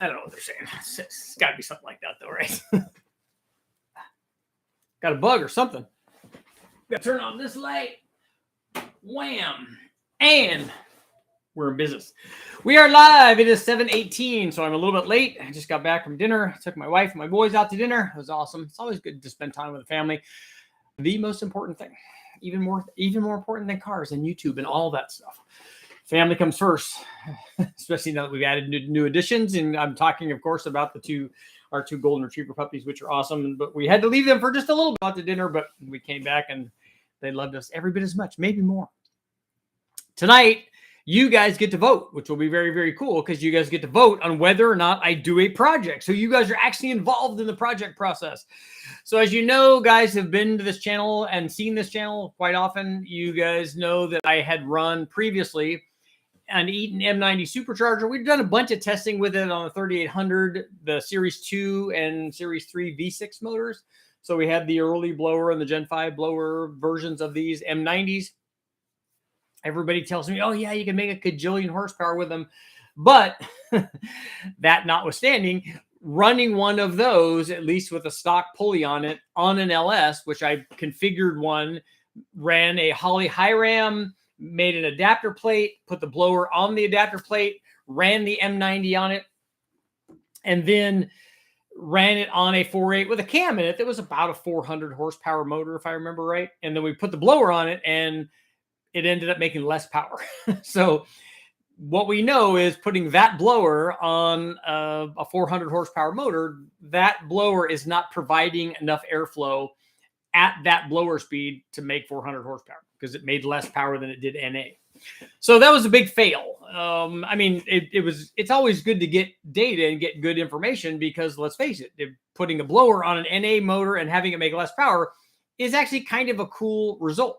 I don't know what they're saying. It's got to be something like that, though, right? Got a bug or something. Got to turn on this light. Wham! And we're in business. We are live. It is 7:18, so I'm a little bit late. I just got back from dinner. I took my wife and my boys out to dinner. It was awesome. It's always good to spend time with the family. The most important thing, even more important than cars and YouTube and all that stuff. Family comes first, especially now that we've added new additions. And I'm talking, of course, about our two golden retriever puppies, which are awesome. But we had to leave them for just a little bit after dinner, but we came back and they loved us every bit as much, maybe more. Tonight, you guys get to vote, which will be very, very cool because you guys get to vote on whether or not I do a project. So you guys are actually involved in the project process. So as you know, guys have been to this channel and seen this channel quite often. You guys know that I had run previously an EATON M90 Supercharger. We've done a bunch of testing with it on the 3800, the Series 2 and Series 3 V6 motors. So we had the early blower and the Gen 5 blower versions of these M90s. Everybody tells me, oh, yeah, you can make a gajillion horsepower with them. But that notwithstanding, running one of those, at least with a stock pulley on it, on an LS, which I configured one, ran a Holley high ram, made an adapter plate, put the blower on the adapter plate, ran the M90 on it, and then ran it on a 4.8 with a cam in it that was about a 400 horsepower motor, if I remember right. And then we put the blower on it, and it ended up making less power. So what we know is putting that blower on a 400 horsepower motor, that blower is not providing enough airflow at that blower speed to make 400 horsepower because it made less power than it did NA. So that was a big fail. I mean, it's always good to get data and get good information because let's face it, putting a blower on an NA motor and having it make less power is actually kind of a cool result.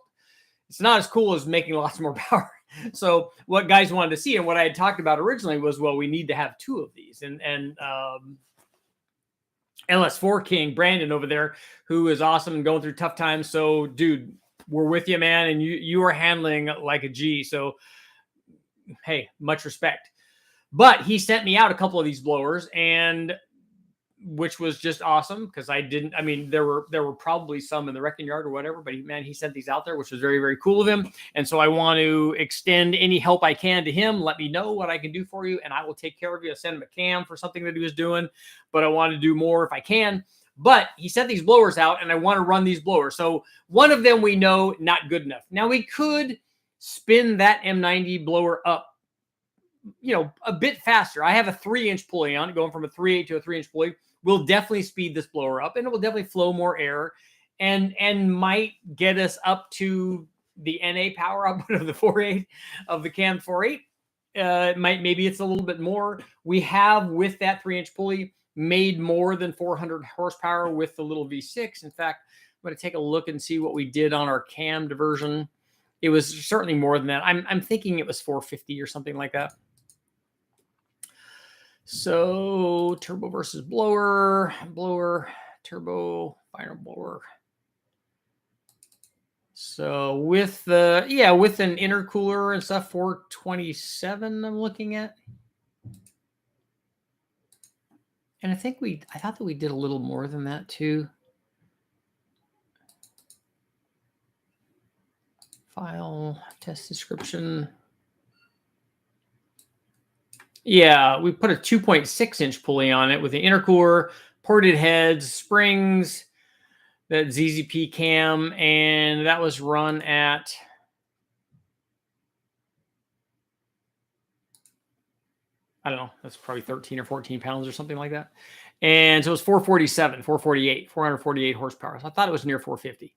It's not as cool as making lots more power. So what guys wanted to see and what I had talked about originally was, well, we need to have two of these. And LS4 King, Brandon over there, who is awesome and going through tough times. So, dude, we're with you, man. And you are handling like a G. So, hey, much respect. But he sent me out a couple of these blowers, and which was just awesome because there were probably some in the wrecking yard or whatever, but he sent these out there, which was very, very cool of him. And so I want to extend any help I can to him. Let me know what I can do for you, and I will take care of you. I sent him a cam for something that he was doing, but I want to do more if I can. But he sent these blowers out, and I want to run these blowers. So one of them we know not good enough. Now we could spin that M90 blower up, a bit faster. I have a 3-inch pulley on it, going from a 3/8 to a 3-inch pulley. Will definitely speed this blower up, and it will definitely flow more air and might get us up to the NA power output of the 4.8 of the cam 4.8. Maybe it's a little bit more. We have, with that 3-inch pulley, made more than 400 horsepower with the little V6. In fact, I'm going to take a look and see what we did on our cammed version. It was certainly more than that. I'm thinking it was 450 or something like that. So turbo versus blower, turbo, final blower. So with an intercooler and stuff, 427 I'm looking at. And I thought that we did a little more than that too. File, test description. Yeah, we put a 2.6-inch pulley on it with an intercooler, ported heads, springs, that ZZP cam, and that was run at I don't know, that's probably 13 or 14 pounds or something like that. And so it was 448 horsepower. So I thought it was near 450.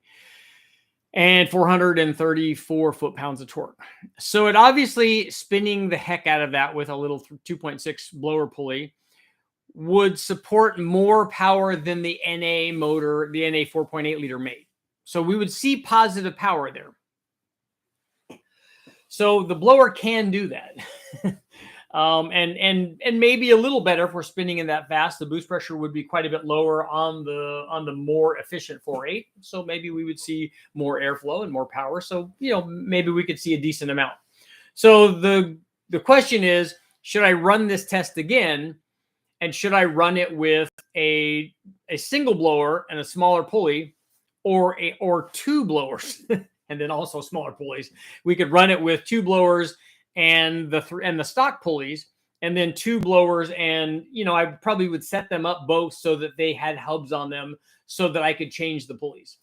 And 434 foot-pounds of torque. So it obviously, spinning the heck out of that with a little 2.6 blower pulley would support more power than the NA motor, the NA 4.8 liter made. So we would see positive power there. So the blower can do that. And maybe a little better if we're spinning in that fast. The boost pressure would be quite a bit lower on the more efficient 4.8. So maybe we would see more airflow and more power. So, maybe we could see a decent amount. So the question is, should I run this test again and should I run it with a single blower and a smaller pulley, or two blowers and then also smaller pulleys? We could run it with two blowers and the stock pulleys, and then two blowers, and I probably would set them up both so that they had hubs on them, so that I could change the pulleys,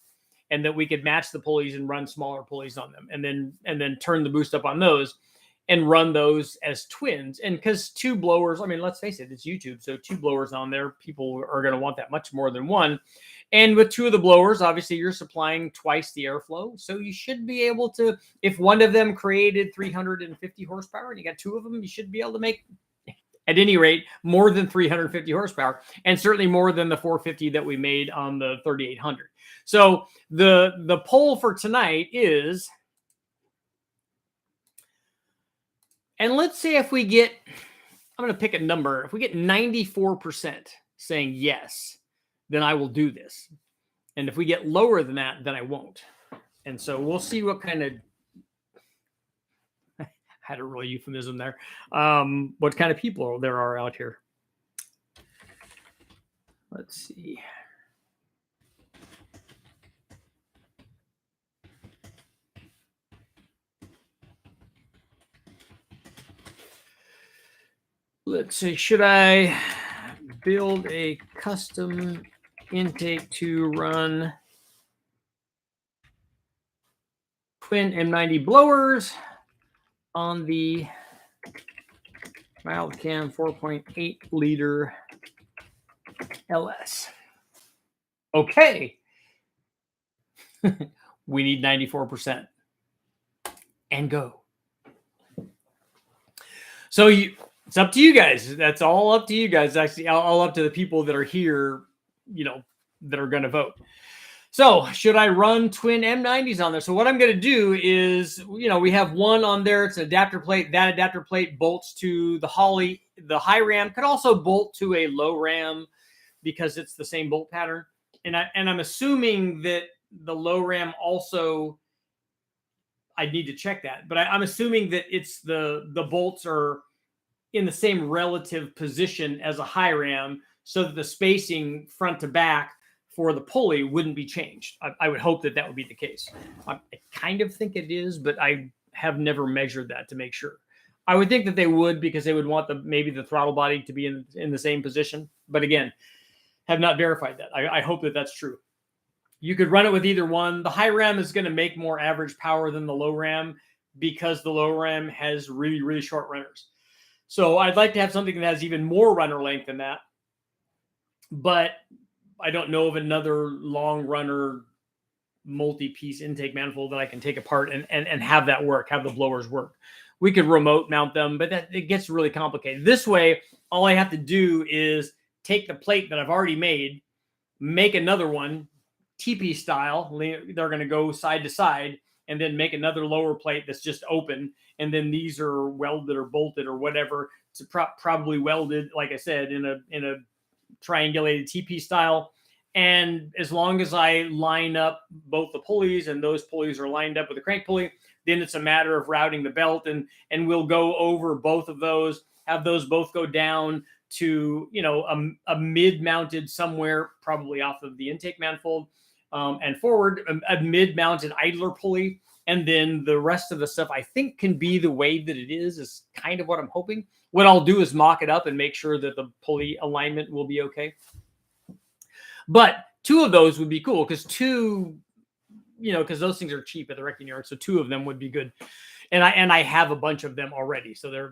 and that we could match the pulleys and run smaller pulleys on them, and then turn the boost up on those and run those as twins. And because two blowers, I mean, let's face it, it's YouTube, so two blowers on there, people are going to want that much more than one. And with two of the blowers, obviously you're supplying twice the airflow, so you should be able to, if one of them created 350 horsepower and you got two of them, you should be able to make, at any rate, more than 350 horsepower, and certainly more than the 450 that we made on the 3800. So the poll for tonight is, and let's say if we get, I'm going to pick a number. If we get 94% saying yes, then I will do this. And if we get lower than that, then I won't. And so we'll see what kind of, I had a real euphemism there, what kind of people there are out here. Let's see. Let's see, should I build a custom intake to run twin M90 blowers on the mild cam 4.8 liter LS? Okay. We need 94% and go. So it's up to you guys. That's all up to you guys. Actually, all up to the people that are here, that are going to vote. So should I run twin M90s on there? So what I'm going to do is, we have one on there. It's an adapter plate. That adapter plate bolts to the high ram. Could also bolt to a low ram because it's the same bolt pattern. And I'm assuming that the low ram also, I'd need to check that, but I'm assuming that it's the bolts are in the same relative position as a high ram, so that the spacing front to back for the pulley wouldn't be changed. I would hope that would be the case. I kind of think it is, but I have never measured that to make sure. I would think that they would, because they would want maybe the throttle body to be in the same position. But again, have not verified that. I hope that that's true. You could run it with either one. The high ram is going to make more average power than the low ram, because the low ram has really, really short runners. So I'd like to have something that has even more runner length than that. But I don't know of another long runner multi-piece intake manifold that I can take apart and have that work, have the blowers work. We could remote mount them, but it gets really complicated. This way, all I have to do is take the plate that I've already made, make another one, TP style. They're going to go side to side, and then make another lower plate that's just open. And then these are welded or bolted or whatever. It's probably welded, like I said, in a triangulated TP style. And as long as I line up both the pulleys and those pulleys are lined up with the crank pulley, then it's a matter of routing the belt, and we'll go over both of those, have those both go down to, a mid-mounted somewhere, probably off of the intake manifold, and forward, a mid-mounted idler pulley. And then the rest of the stuff, I think, can be the way that it is kind of what I'm hoping. What I'll do is mock it up and make sure that the pulley alignment will be okay. But two of those would be cool, because because those things are cheap at the wrecking yard. So two of them would be good. And I have a bunch of them already. So they're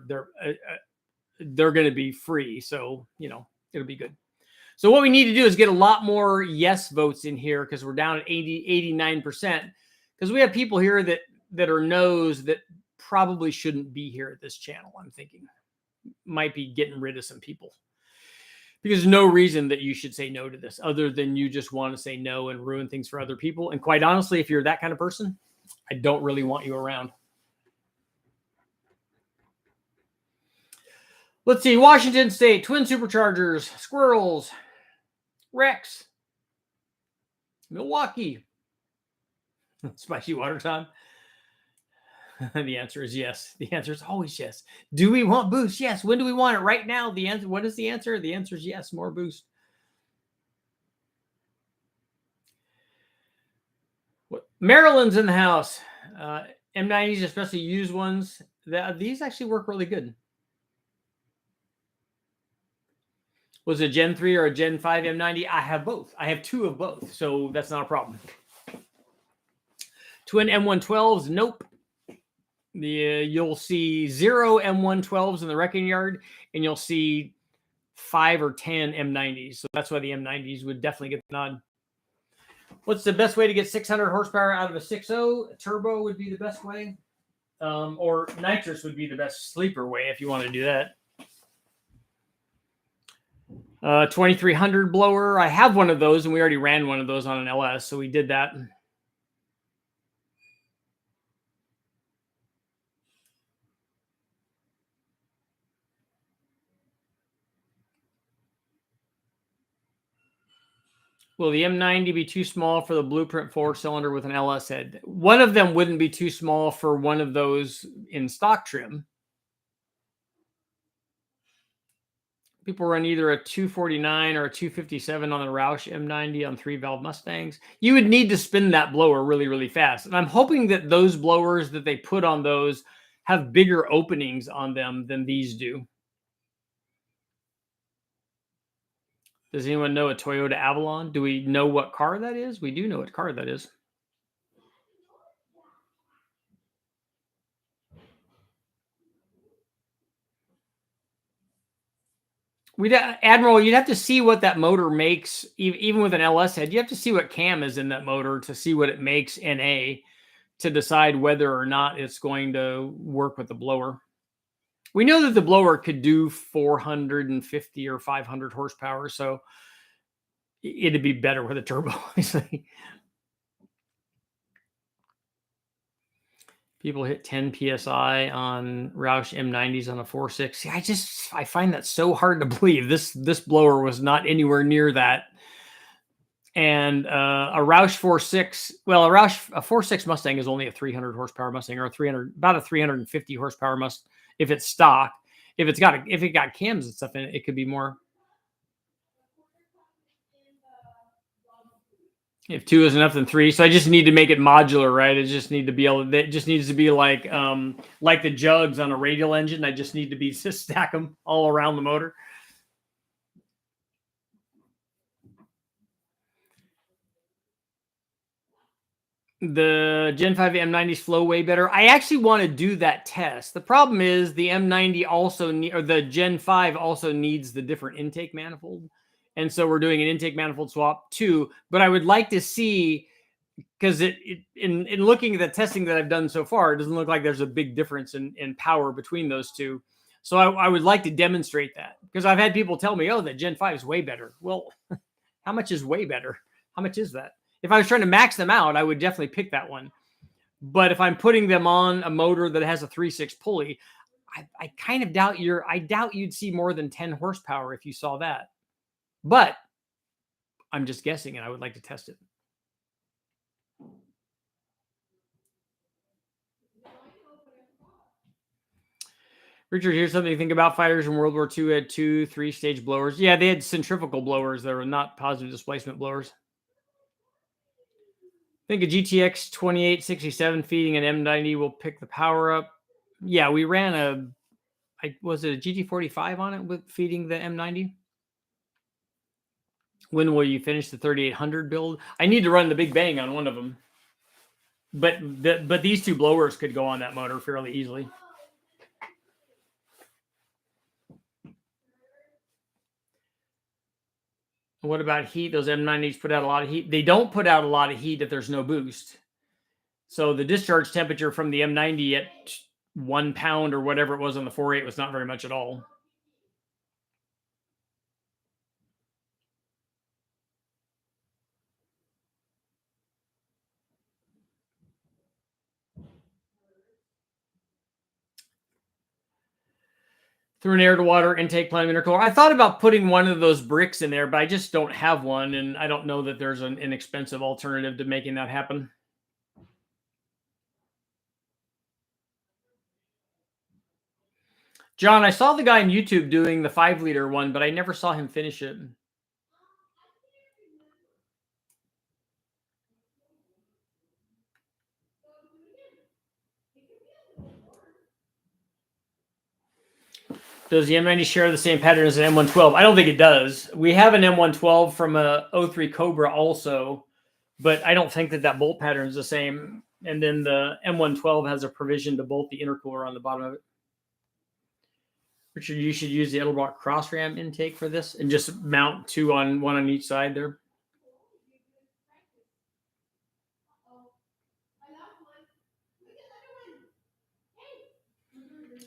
going to be free. So, it'll be good. So what we need to do is get a lot more yes votes in here, because we're down at 89%. Because we have people here that are no's that probably shouldn't be here at this channel. I'm thinking might be getting rid of some people, because there's no reason that you should say no to this, other than you just want to say no and ruin things for other people. And quite honestly, if you're that kind of person, I don't really want you around. Let's see. Washington State, twin superchargers, squirrels, Rex, Milwaukee, spicy water time. The answer is yes. The answer is always yes. Do we want boost? Yes. When do we want it? Right now. The answer. What is the answer? The answer is yes. More boost. What? Maryland's in the house. M90s, especially used ones. These actually work really good. Was it a Gen 3 or a Gen 5 M90? I have both. I have 2 of both, so that's not a problem. Twin M112s, nope. You'll see 0 M112s in the wrecking yard, and you'll see 5 or 10 M90s. So that's why the M90s would definitely get the nod. What's the best way to get 600 horsepower out of a 6.0? Turbo would be the best way, or nitrous would be the best sleeper way if you want to do that. 2300 blower. I have one of those, and we already ran one of those on an LS, so we did that. Will the M90 be too small for the blueprint 4-cylinder with an LS head? One of them wouldn't be too small for one of those in stock trim. People run either a 249 or a 257 on the Roush M90 on 3-valve Mustangs. You would need to spin that blower really, really fast. And I'm hoping that those blowers that they put on those have bigger openings on them than these do. Does anyone know a Toyota Avalon? Do we know what car that is? We do know what car that is. Admiral, you'd have to see what that motor makes, even with an LS head. You have to see what cam is in that motor to see what it makes NA to decide whether or not it's going to work with the blower. We know that the blower could do 450 or 500 horsepower, so it'd be better with a turbo, obviously. People hit 10 PSI on Roush M90s on a 4.6. See, I find that so hard to believe. This blower was not anywhere near that. And a Roush 4.6, well, a 4.6 Mustang is only a 300 horsepower Mustang, or about a 350 horsepower Mustang if it's stock. If it got cams and stuff in it, it could be more. If 2 is enough, then 3. So I just need to make it modular, right? It just need to be able. It just needs to be like the jugs on a radial engine. I just need to just stack them all around the motor. The Gen 5 M90s flow way better. I actually want to do that test. The problem is the M90 or the Gen 5 also needs the different intake manifold. And so we're doing an intake manifold swap too. But I would like to see, because in looking at the testing that I've done so far, it doesn't look like there's a big difference in power between those two. So I would like to demonstrate that, because I've had people tell me, oh, the Gen 5 is way better. Well, how much is way better? How much is that? If I was trying to max them out, I would definitely pick that one. But if I'm putting them on a motor that has a 3.6 pulley, I kind of doubt you'd see more than 10 horsepower if you saw that. But I'm just guessing, and I would like to test it. Richard, here's something to think about. Fighters in World War II had 2 3-stage blowers. Yeah, they had centrifugal blowers that were not positive displacement blowers. I think a GTX 2867 feeding an M90 will pick the power up. Yeah, we ran was it a GT45 on it with feeding the M90? When will you finish the 3800 build? I need to run the Big Bang on one of them. But these 2 blowers could go on that motor fairly easily. What about heat? Those M90s put out a lot of heat. They don't put out a lot of heat if there's no boost. So the discharge temperature from the M90 at 1 pound or whatever it was on the 4.8 was not very much at all. Through an air-to-water intake plenum intercooler. I thought about putting one of those bricks in there, but I just don't have one, and I don't know that there's an inexpensive alternative to making that happen. John, I saw the guy on YouTube doing the 5-liter one, but I never saw him finish it. Does the M90 share the same pattern as an M112? I don't think it does. We have an M112 from a 03 Cobra also, but I don't think that that bolt pattern is the same. And then the M112 has a provision to bolt the intercooler on the bottom of it. Richard, you should use the Edelbrock cross ram intake for this and just mount one on each side there.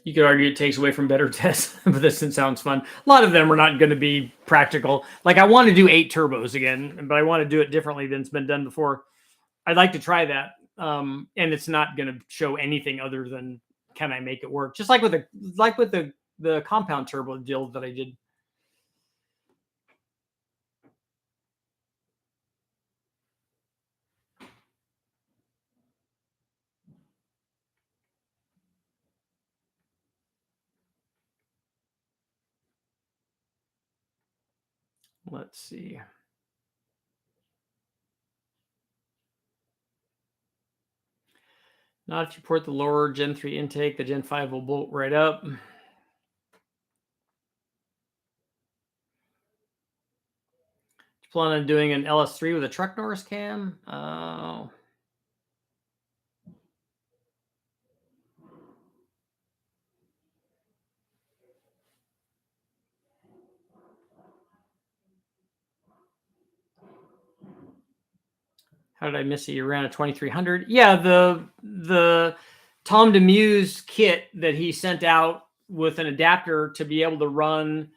You could argue it takes away from better tests, but this sounds fun. A lot of them are not going to be practical. Like I want to do 8 turbos again, but I want to do it differently than it's been done before. I'd like to try that. And it's not going to show anything other than can I make it work? Just like with the compound turbo deal that I did. Let's see. Not if you port the lower Gen 3 intake, the Gen 5 will bolt right up. Plan on doing an LS3 with a truck Norris cam? How did I miss it? You ran a 2300. Yeah, the Tom DeMuse kit that he sent out with an adapter to be able to run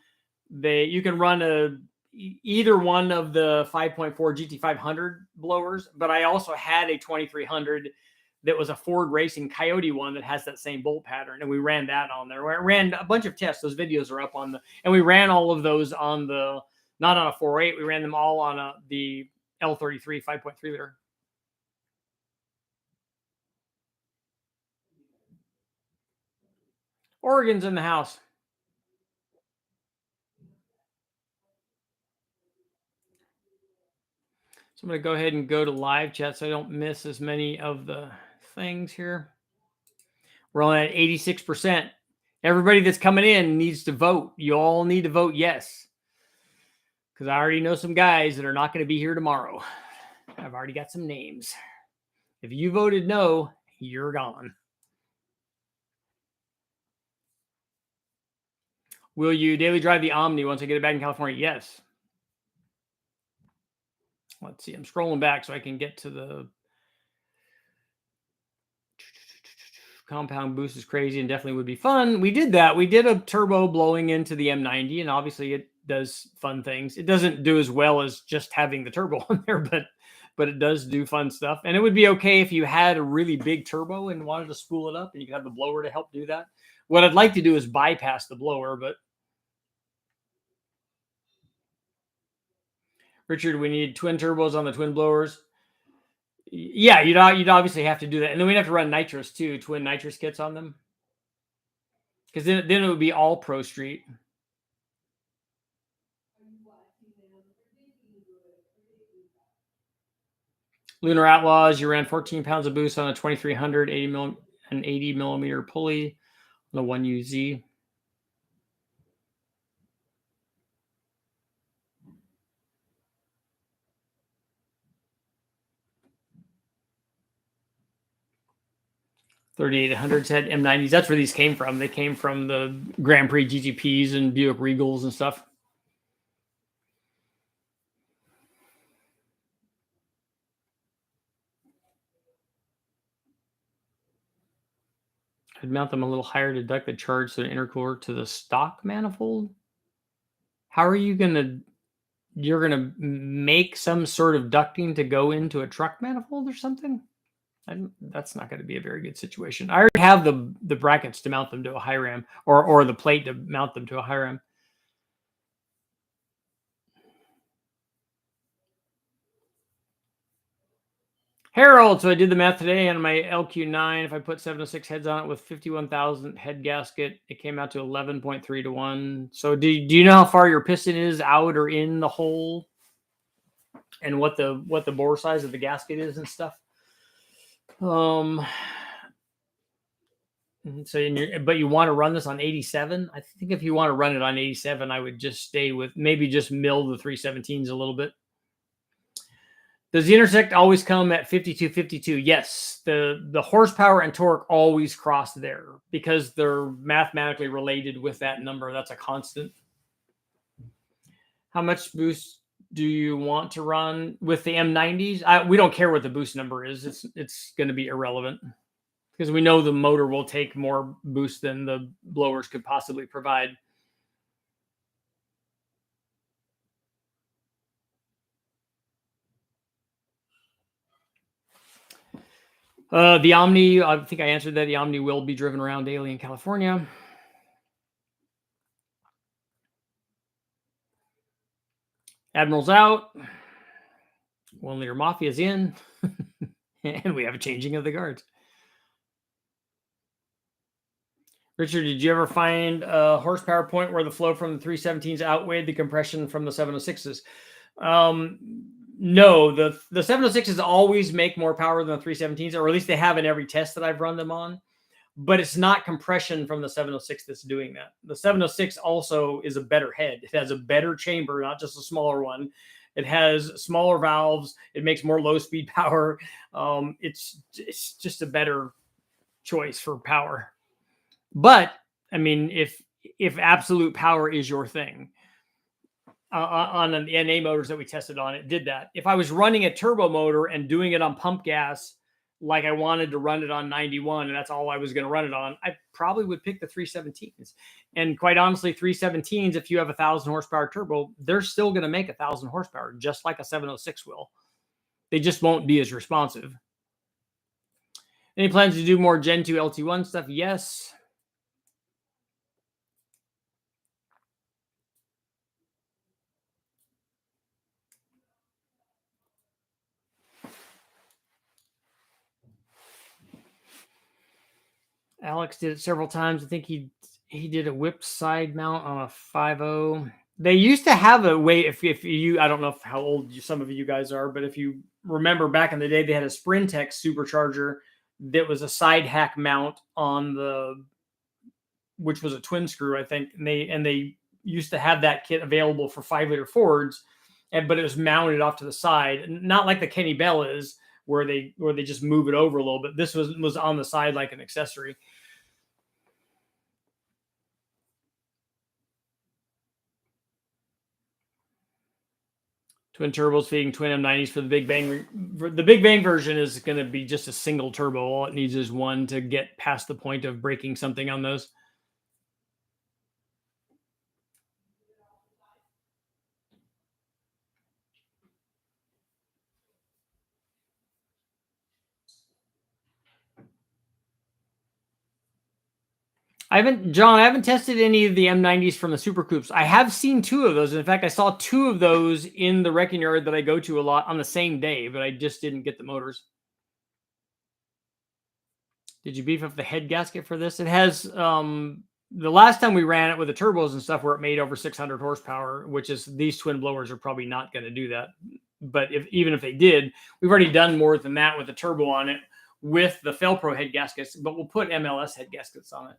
you can run either one of the 5.4 GT500 blowers, but I also had a 2300 that was a Ford Racing Coyote one that has that same bolt pattern, and we ran that on there. We ran a bunch of tests. Those videos are up on and we ran all of those on not on a 4.8. We ran them all on the L33 5.3 liter. Oregon's in the house. So I'm going to go ahead and go to live chat so I don't miss as many of the things here. We're only at 86%. Everybody that's coming in needs to vote. You all need to vote yes. Because I already know some guys that are not going to be here tomorrow. I've already got some names. If you voted no, you're gone. Will you daily drive the Omni once I get it back in California? Yes. Let's see. I'm scrolling back so I can get to the compound boost is crazy and definitely would be fun. We did that. We did a turbo blowing into the M90, and obviously it does fun things. It doesn't do as well as just having the turbo on there, but it does do fun stuff. And it would be okay if you had a really big turbo and wanted to spool it up, and you could have the blower to help do that. What I'd like to do is bypass the blower, but Richard, we need twin turbos on the twin blowers. Yeah, you'd obviously have to do that. And then we'd have to run nitrous too, twin nitrous kits on them. Because then it would be all Pro Street. Lunar Outlaws, you ran 14 pounds of boost on a 2300, 80 millimeter pulley on a 1UZ. $3,800s had M90s. That's where these came from. They came from the Grand Prix GTPs and Buick Regals and stuff. I'd mount them a little higher to duct the charge to the intercooler to the stock manifold. How are you you're gonna make some sort of ducting to go into a truck manifold or something? That's not going to be a very good situation. I already have the brackets to mount them to a high ram, or the plate to mount them to a high ram. Harold, so I did the math today on my LQ9. If I put 706 heads on it with 51,000 head gasket, it came out to 11.3 to 1. So do you know how far your piston is out or in the hole, and what the bore size of the gasket is and stuff? So but you want to run this on 87? I think if you want to run it on 87, I would just stay with, maybe just mill the 317s a little bit. Does the intersect always come at 52.52? Yes. The horsepower and torque always cross there because they're mathematically related with that number. That's a constant. How much boost do you want to run with the M90s? We don't care what the boost number is. It's going to be irrelevant because we know the motor will take more boost than the blowers could possibly provide. The Omni, I think I answered that. The Omni will be driven around daily in California. Admiral's out. 1 Liter Mafia's in. And we have a changing of the guards. Richard, did you ever find a horsepower point where the flow from the 317s outweighed the compression from the 706s? No, the 706s always make more power than the 317s, or at least they have in every test that I've run them on. But it's not compression from the 706 that's doing that. The 706 also is a better head. It has a better chamber, not just a smaller one. It has smaller valves. It makes more low-speed power. It's just a better choice for power. But I mean, if absolute power is your thing, on the NA motors that we tested on, it did that. If I was running a turbo motor and doing it on pump gas, like I wanted to run it on 91, and that's all I was going to run it on, I probably would pick the 317s. And quite honestly, 317s, if you have 1,000 horsepower turbo, they're still going to make 1,000 horsepower, just like a 706 will. They just won't be as responsive. Any plans to do more Gen 2 LT1 stuff? Yes. Alex did it several times. I think he did a whip side mount on a 5.0. They used to have a way, if you, I don't know how old some of you guys are, but if you remember back in the day, they had a Sprintech supercharger that was a side hack mount on the, which was a twin screw, I think. And they used to have that kit available for 5-liter Fords, but it was mounted off to the side, not like the Kenny Bell is, where they just move it over a little bit. This was on the side like an accessory. Twin turbos feeding twin M90s for the Big Bang. The Big Bang version is going to be just a single turbo. All it needs is one to get past the point of breaking something on those. I haven't tested any of the M90s from the Super Coupes. I have seen 2 of those. In fact, I saw 2 of those in the wrecking yard that I go to a lot on the same day, but I just didn't get the motors. Did you beef up the head gasket for this? It has, the last time we ran it with the turbos and stuff, where it made over 600 horsepower, which is, these twin blowers are probably not going to do that. But even if they did, we've already done more than that with the turbo on it with the Felpro head gaskets, but we'll put MLS head gaskets on it.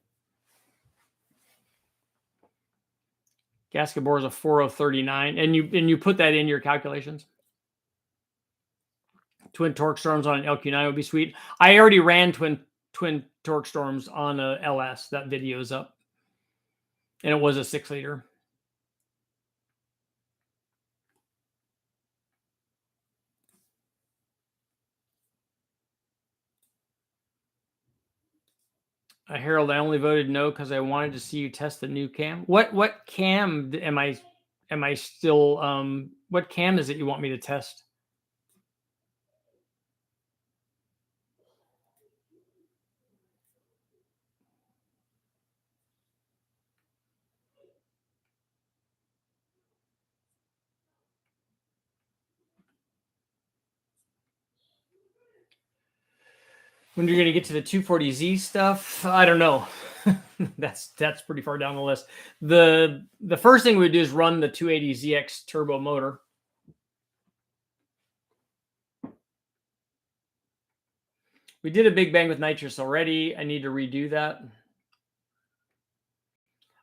Gasket bore is a 4039, and you put that in your calculations. Twin torque storms on an LQ9 would be sweet. I already ran twin torque storms on a LS. That video is up, and it was a 6-liter. Harold, I only voted no because I wanted to see you test the new cam. What cam am I still? What cam is it you want me to test? When you're going to get to the 240Z stuff, I don't know. that's pretty far down the list. The first thing we would do is run the 280ZX turbo motor. We did a big bang with nitrous already. I need to redo that.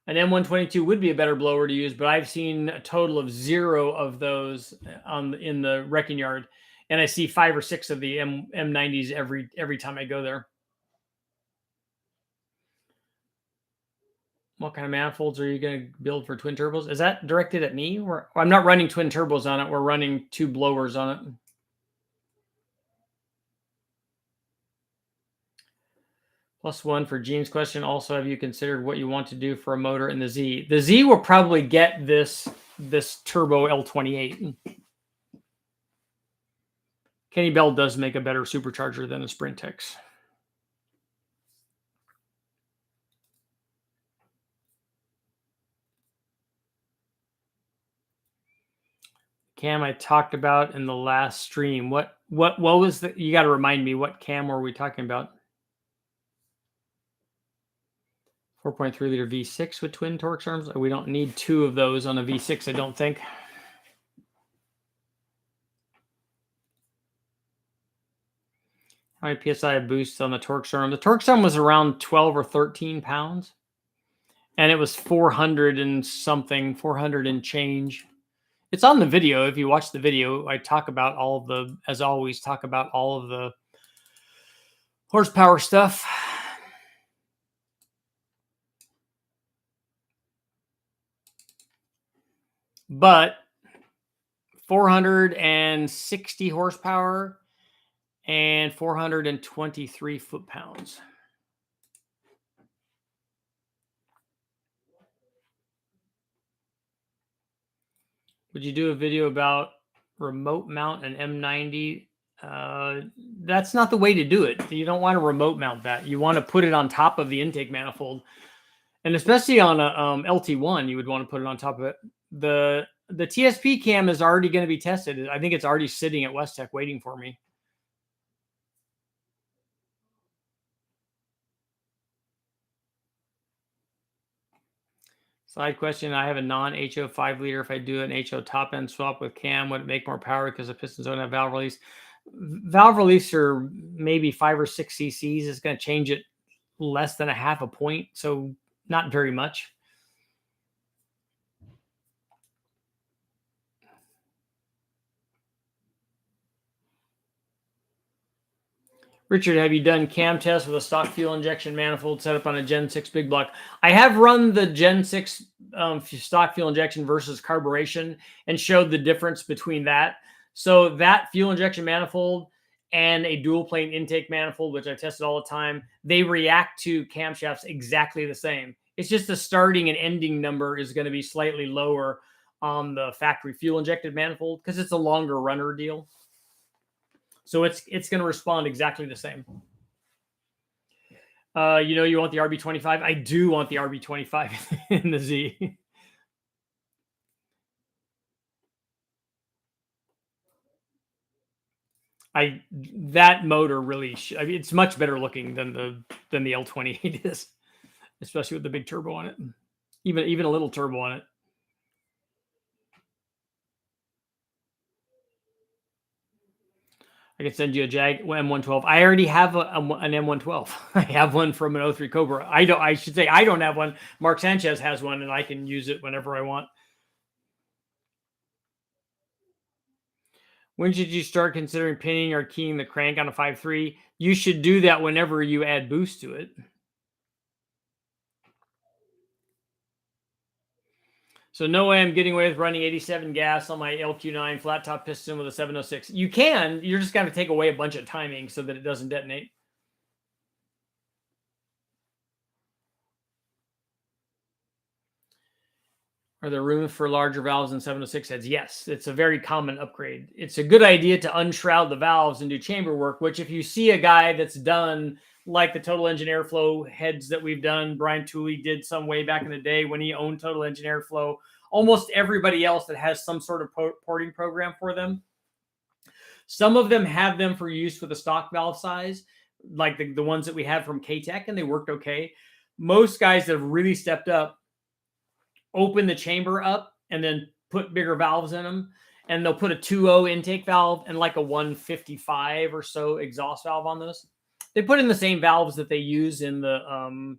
An M122 would be a better blower to use, but I've seen a total of 0 of those in the wrecking yard, and I see 5 or 6 of the M90s every time I go there. What kind of manifolds are you going to build for twin turbos? Is that directed at me? Or I'm not running twin turbos on it. We're running 2 blowers on it. +1 for Gene's question. Also, have you considered what you want to do for a motor in the Z? The Z will probably get this turbo L28. Kenny Bell does make a better supercharger than a Sprintex. Cam I talked about in the last stream. What was the? You got to remind me, what cam were we talking about? 4.3 liter V6 with twin Torx arms. We don't need 2 of those on a V6, I don't think. How many PSI boost on the Torx arm? The Torx arm was around 12 or 13 pounds. And it was 400 and something, 400 and change. It's on the video. If you watch the video, I talk about all of the, as always, talk about all of the horsepower stuff. But 460 horsepower and 423 foot-pounds. Would you do a video about remote mount an M90? That's not the way to do it. You don't want to remote mount that. You want to put it on top of the intake manifold. And especially on a LT1, you would want to put it on top of it. The TSP cam is already going to be tested. I think it's already sitting at West Tech waiting for me. Side question, I have a non-HO 5 liter. If I do an HO top end swap with cam, would it make more power because the pistons don't have valve release? Valve release are maybe 5 or 6 cc's. It's going to change it less than a half a point, so not very much. Richard, have you done cam tests with a stock fuel injection manifold set up on a Gen 6 big block? I have run the Gen 6 stock fuel injection versus carburation and showed the difference between that. So that fuel injection manifold and a dual plane intake manifold, which I tested all the time, they react to camshafts exactly the same. It's just the starting and ending number is going to be slightly lower on the factory fuel injected manifold because it's a longer runner deal. So it's going to respond exactly the same. You want the RB25? I do want the RB25 in the Z. That motor really, it's much better looking than the L28 is, especially with the big turbo on it. Even a little turbo on it. I can send you a Jag M112. I already have an M112. I have one from an 03 Cobra. I should say I don't have one. Mark Sanchez has one, and I can use it whenever I want. When should you start considering pinning or keying the crank on a 5.3? You should do that whenever you add boost to it. So no way I'm getting away with running 87 gas on my LQ9 flat top piston with a 706. You can. You're just going to take away a bunch of timing so that it doesn't detonate. Are there rooms for larger valves in 706 heads? Yes, it's a very common upgrade. It's a good idea to unshroud the valves and do chamber work, which if you see a guy that's done like the Total Engine Airflow heads that we've done, Brian Tooley did some way back in the day when he owned Total Engine Airflow, almost everybody else that has some sort of porting program for them. Some of them have them for use with a stock valve size. like the ones that we have from K-Tech, and they worked okay. Most guys that have really stepped up open the chamber up and then put bigger valves in them, and they'll put a 2.0 intake valve and like a 155 or so exhaust valve on those. They put in the same valves that they use in the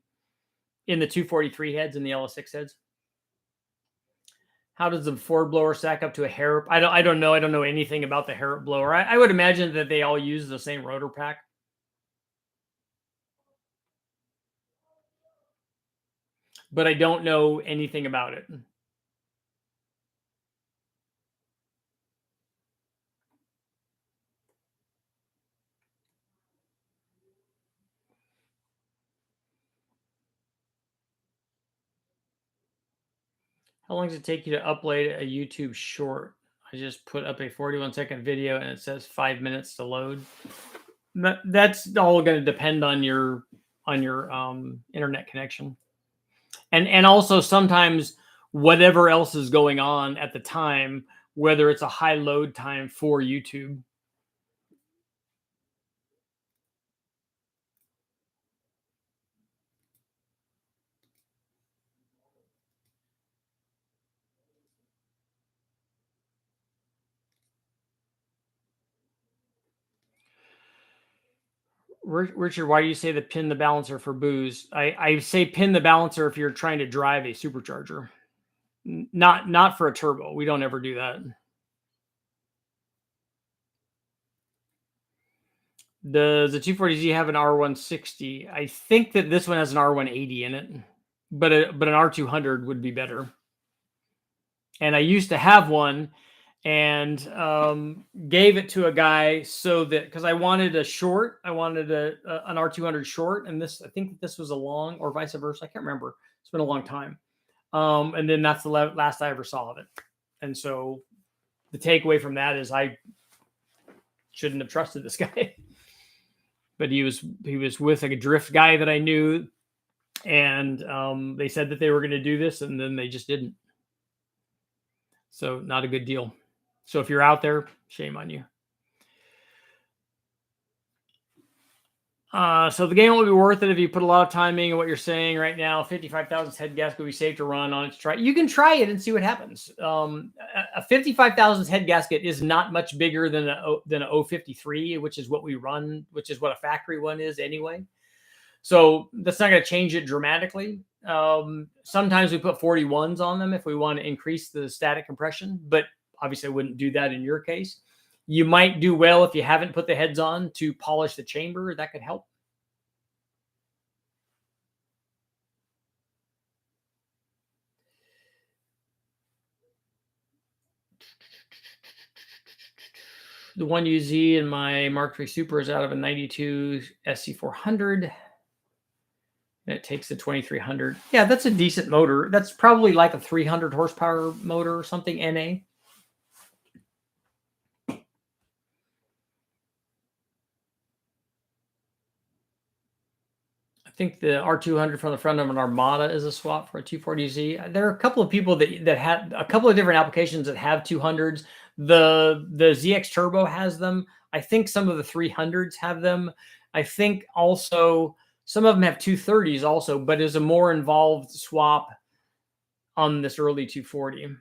243 heads and the LS6 heads. How does the Ford blower stack up to a Harrop? I don't know. I don't know anything about the Harrop blower. I would imagine that they all use the same rotor pack. But I don't know anything about it. How long does it take you to upload a YouTube short? I just put up a 41-second video and it says 5 minutes to load. That's all going to depend on your internet connection, and also sometimes whatever else is going on at the time, whether it's a high load time for YouTube. Richard, why do you say the pin the balancer for booze? I say pin the balancer if you're trying to drive a supercharger, not for a turbo. We don't ever do that. Does the 240Z have an R160? I think that this one has an R180 in it, but an R200 would be better. And I used to have one, and gave it to a guy so that, because I wanted a short, I wanted an R200 short, and this, I think this was a long, or vice versa. I can't remember. It's been a long time. And then that's the last I ever saw of it. And so the takeaway from that is I shouldn't have trusted this guy. But he was with a drift guy that I knew, and they said that they were going to do this, and then they just didn't. So not a good deal. So if you're out there, shame on you. So the game will be worth it if you put a lot of timing in what you're saying right now. 55,000 head gasket will be safe to run on it. You can try it and see what happens. A 55,000 head gasket is not much bigger than a 053, which is what we run, which is what a factory one is anyway. So that's not going to change it dramatically. Sometimes we put 41s on them if we want to increase the static compression, but obviously I wouldn't do that in your case. You might do well if you haven't put the heads on to polish the chamber. That could help. The 1UZ in my Mark III Super is out of a 92 SC400. And it takes the 2300. Yeah, that's a decent motor. That's probably like a 300 horsepower motor or something, NA. I think the R200 from the front of an Armada is a swap for a 240Z. There are a couple of people that have a couple of different applications that have 200s. The ZX Turbo has them. I think some of the 300s have them. I think also some of them have 230s also, but is a more involved swap on this early 240.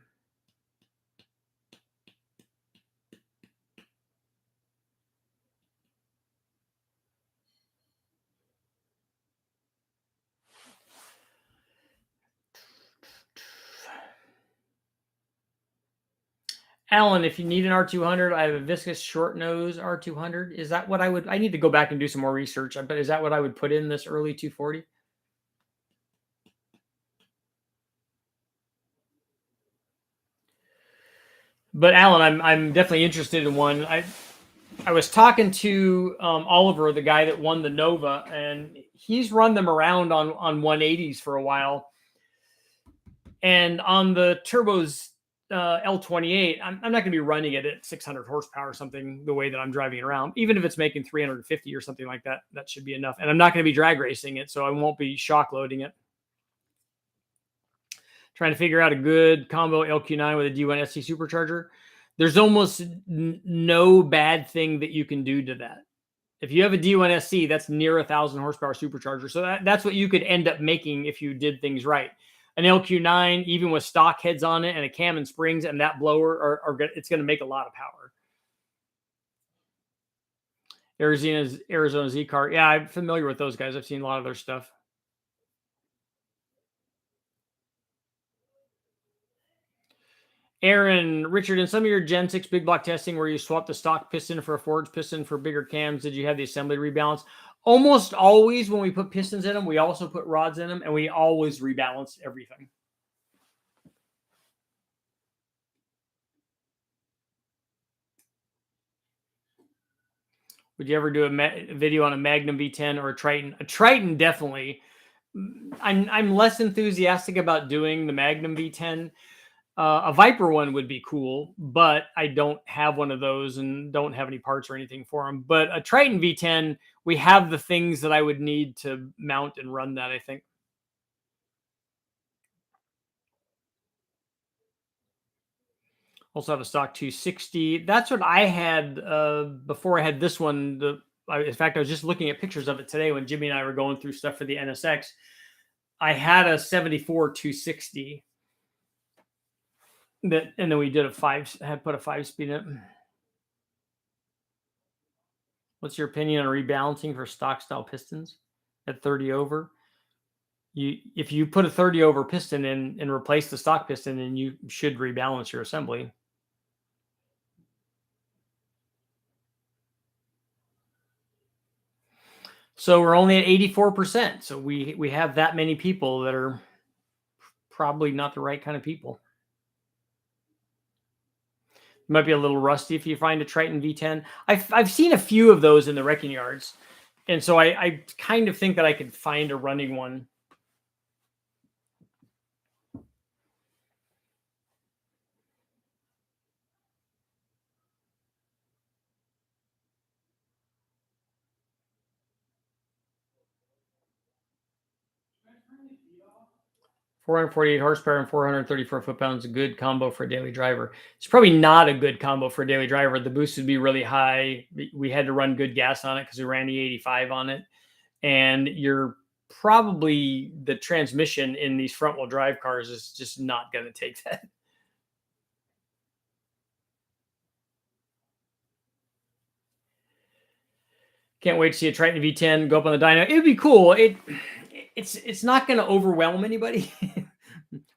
Alan, if you need an R200, I have a viscous short nose R200. Is that what I need to go back and do some more research, but is that what I would put in this early 240? But Alan, I'm definitely interested in one. I was talking to Oliver, the guy that won the Nova, and he's run them around on 180s for a while. And on the turbos, L28, I'm not going to be running it at 600 horsepower or something the way that I'm driving it around. Even if it's making 350 or something like that, that should be enough. And I'm not going to be drag racing it, so I won't be shock loading it. Trying to figure out a good combo LQ9 with a D1 SC supercharger. There's almost no bad thing that you can do to that. If you have a D1SC, that's near 1,000 horsepower supercharger. So that's what you could end up making if you did things right. An LQ9, even with stock heads on it and a cam and springs and that blower, it's going to make a lot of power. Arizona Z car. Yeah, I'm familiar with those guys. I've seen a lot of their stuff. Aaron, Richard, in some of your Gen 6 big block testing where you swap the stock piston for a forged piston for bigger cams, did you have the assembly rebalance? Almost always when we put pistons in them, we also put rods in them, and we always rebalance everything. Would you ever do a video on a Magnum V10 or a Triton? A Triton, definitely. I'm less enthusiastic about doing the Magnum V10. A Viper one would be cool, but I don't have one of those and don't have any parts or anything for them. But a Triton V10, we have the things that I would need to mount and run that, I think. Also have a stock 260. That's what I had before I had this one. In fact, I was just looking at pictures of it today when Jimmy and I were going through stuff for the NSX. I had a 74 260. And then we did had put a 5-speed in it. What's your opinion on rebalancing for stock style pistons at 30 over? If you put a 30 over piston in and replace the stock piston, then you should rebalance your assembly. So we're only at 84%. So we have that many people that are probably not the right kind of people. Might be a little rusty if you find a Triton V10. I've seen a few of those in the wrecking yards. And so I kind of think that I could find a running one. $448 horsepower and 434 foot-pounds, a good combo for a daily driver. It's probably not a good combo for a daily driver. The boost would be really high. We had to run good gas on it because we ran E85 on it. And you're probably, the transmission in these front-wheel drive cars is just not going to take that. Can't wait to see a Triton V10 go up on the dyno. It would be cool. It's not going to overwhelm anybody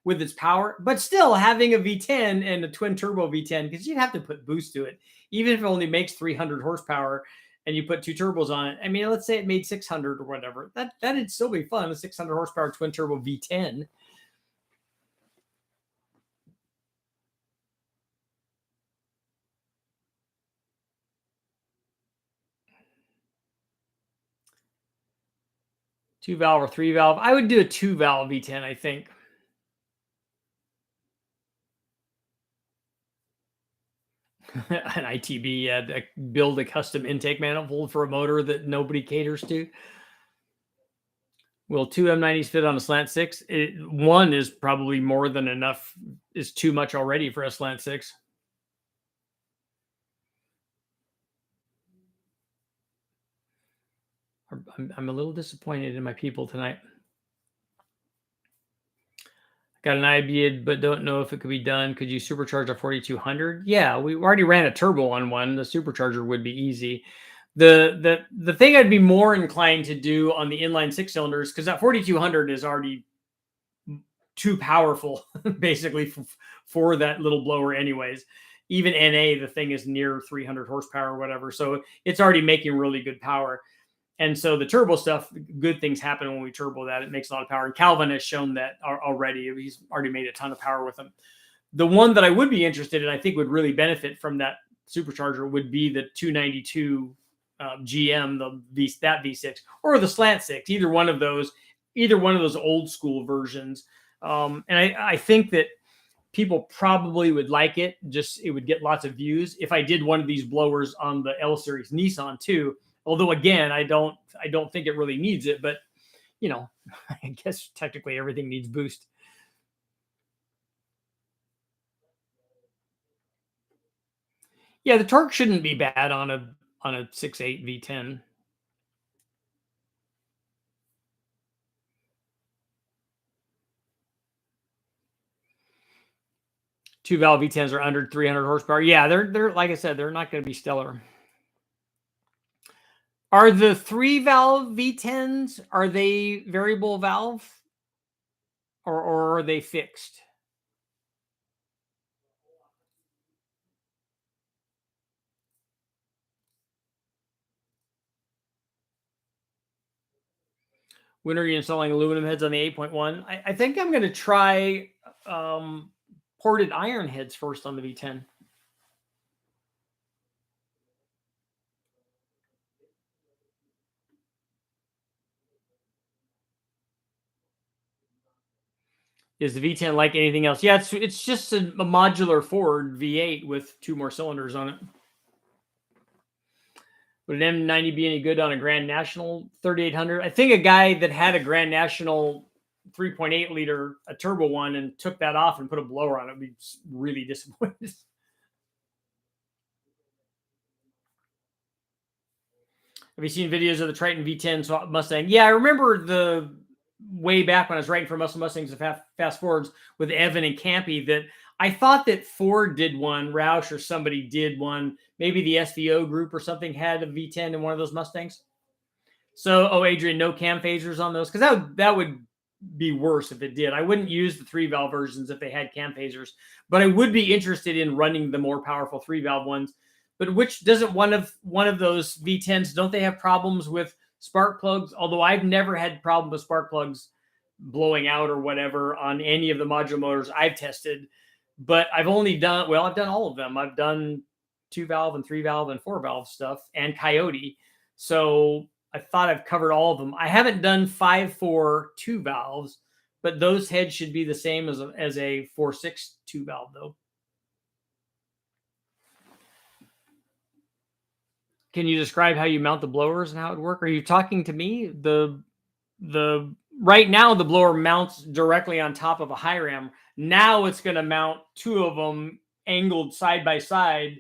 with its power, but still having a V10 and a twin turbo V10, because you'd have to put boost to it, even if it only makes 300 horsepower and you put two turbos on it. I mean, let's say it made 600 or whatever. That'd still be fun. A 600 horsepower twin turbo V10. Two valve or three valve. I would do a two valve V10, I think. An ITB, yeah, build a custom intake manifold for a motor that nobody caters to. Will two M90s fit on a slant six? One is probably more than enough, is too much already for a slant six. I'm a little disappointed in my people tonight. Got an idea, but don't know if it could be done. Could you supercharge a 4200? Yeah, we already ran a turbo on one. The supercharger would be easy. The thing I'd be more inclined to do on the inline six cylinders, because that 4200 is already too powerful, basically, for that little blower anyways. Even NA, the thing is near 300 horsepower or whatever. So it's already making really good power. And so the turbo stuff, good things happen when we turbo that. It makes a lot of power. And Calvin has shown that already. He's already made a ton of power with them. The one that I would be interested in, I think would really benefit from that supercharger, would be the 292 GM, that V6, or the slant six. Either one of those old school versions. And I think that people probably would like it. Just it would get lots of views if I did one of these blowers on the L series Nissan too. Although again, I don't think it really needs it, but you know, I guess technically everything needs boost. Yeah, the torque shouldn't be bad on a 6.8 V10. 2 valve V10s are under 300 horsepower. Yeah, they're like I said, they're not going to be stellar. Are the 3 valve V10s, are they variable valve or are they fixed? When are you installing aluminum heads on the 8.1? I think I'm going to try ported iron heads first on the V10. Is the V10 like anything else? Yeah, it's just a modular Ford V8 with 2 more cylinders on it. Would an M90 be any good on a Grand National 3800? I think a guy that had a Grand National 3.8 liter, a turbo one, and took that off and put a blower on it would be really disappointed. Have you seen videos of the Triton V10 Mustang? Yeah, I remember the way back when I was writing for Muscle Mustangs and Fast Forwards with Evan and Campy that I thought that Ford did one, Roush or somebody did one. Maybe the SVO group or something had a V10 in one of those Mustangs. So, oh, Adrian, no cam phasers on those? Because that would be worse if it did. I wouldn't use the 3 valve versions if they had cam phasers, but I would be interested in running the more powerful 3 valve ones. But which doesn't one of those V10s? Don't they have problems with spark plugs? Although I've never had problem with spark plugs blowing out or whatever on any of the modular motors I've tested. But I've done all of them. I've done 2 valve and 3 valve and 4 valve stuff and Coyote. So I thought I've covered all of them. I haven't done 5.4 2 valves, but those heads should be the same as a 4.6 2 valve though. Can you describe how you mount the blowers and how it work? Are you talking to me? The right now the blower mounts directly on top of a high ram. Now it's going to mount 2 of them angled side by side,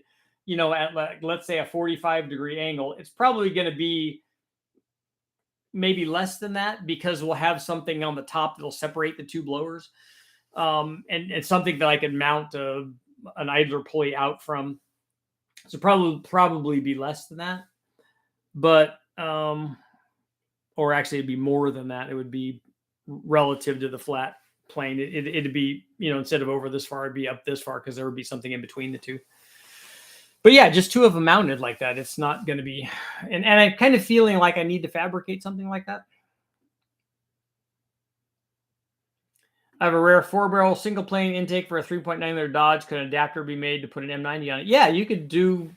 at like, let's say a 45-degree angle. It's probably going to be maybe less than that because we'll have something on the top that'll separate the 2 blowers. And it's something that I can mount an idler pulley out from. So probably be less than that, but or actually it'd be more than that. It would be relative to the flat plane. It'd be, instead of over this far, it'd be up this far because there would be something in between the 2. But yeah, just 2 of them mounted like that. It's not going to be, and I'm kind of feeling like I need to fabricate something like that. I have a rare 4-barrel single plane intake for a 3.9 liter Dodge. Could an adapter be made to put an M90 on it? Yeah, you could do.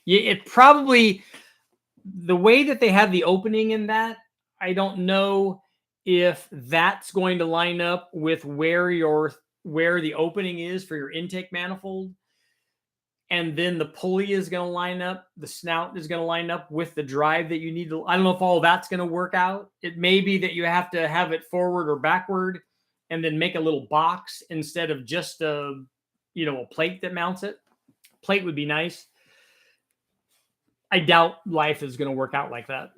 It probably, the way that they have the opening in that, I don't know if that's going to line up with where the opening is for your intake manifold. And then the pulley is going to line up. The snout is going to line up with the drive that you need to. I don't know if all that's going to work out. It may be that you have to have it forward or backward and then make a little box instead of just a plate that mounts it. Plate would be nice. I doubt life is going to work out like that.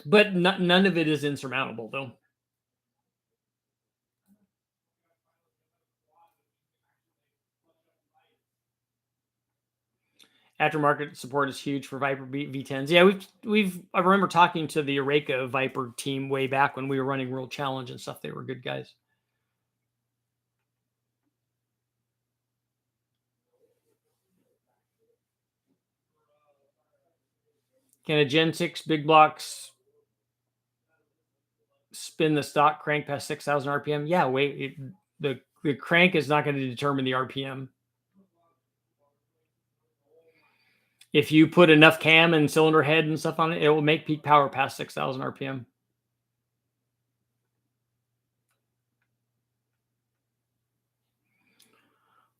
But none of it is insurmountable, though. Aftermarket support is huge for Viper V10s. Yeah, I remember talking to the Eureka Viper team way back when we were running World Challenge and stuff. They were good guys. Can a Gen 6 big blocks spin the stock crank past 6,000 RPM? Yeah, the crank is not going to determine the RPM. If you put enough cam and cylinder head and stuff on it, it will make peak power past 6,000 RPM.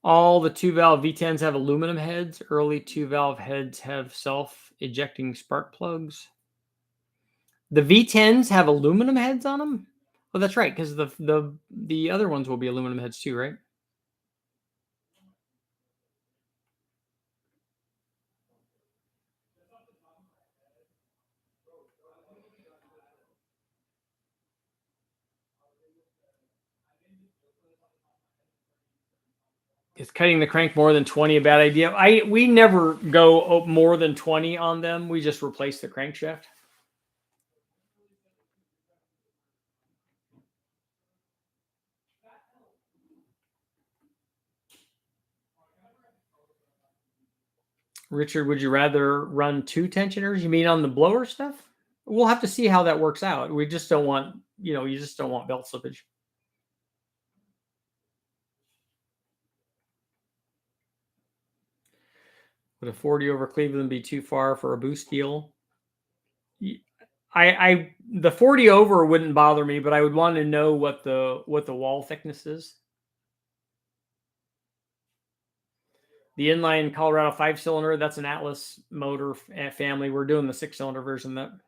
All the 2-valve V10s have aluminum heads. Early 2-valve heads have self-ejecting spark plugs. The V10s have aluminum heads on them? Oh, that's right, because the other ones will be aluminum heads too, right? Is cutting the crank more than 20 a bad idea? We never go more than 20 on them. We just replace the crankshaft. Richard, would you rather run 2 tensioners? You mean on the blower stuff? We'll have to see how that works out. We just don't want, you just don't want belt slippage. Would a 40 over Cleveland be too far for a boost deal? The 40 over wouldn't bother me, but I would want to know what the wall thickness is. The inline Colorado 5-cylinder, that's an Atlas motor family. We're doing the 6-cylinder version of that.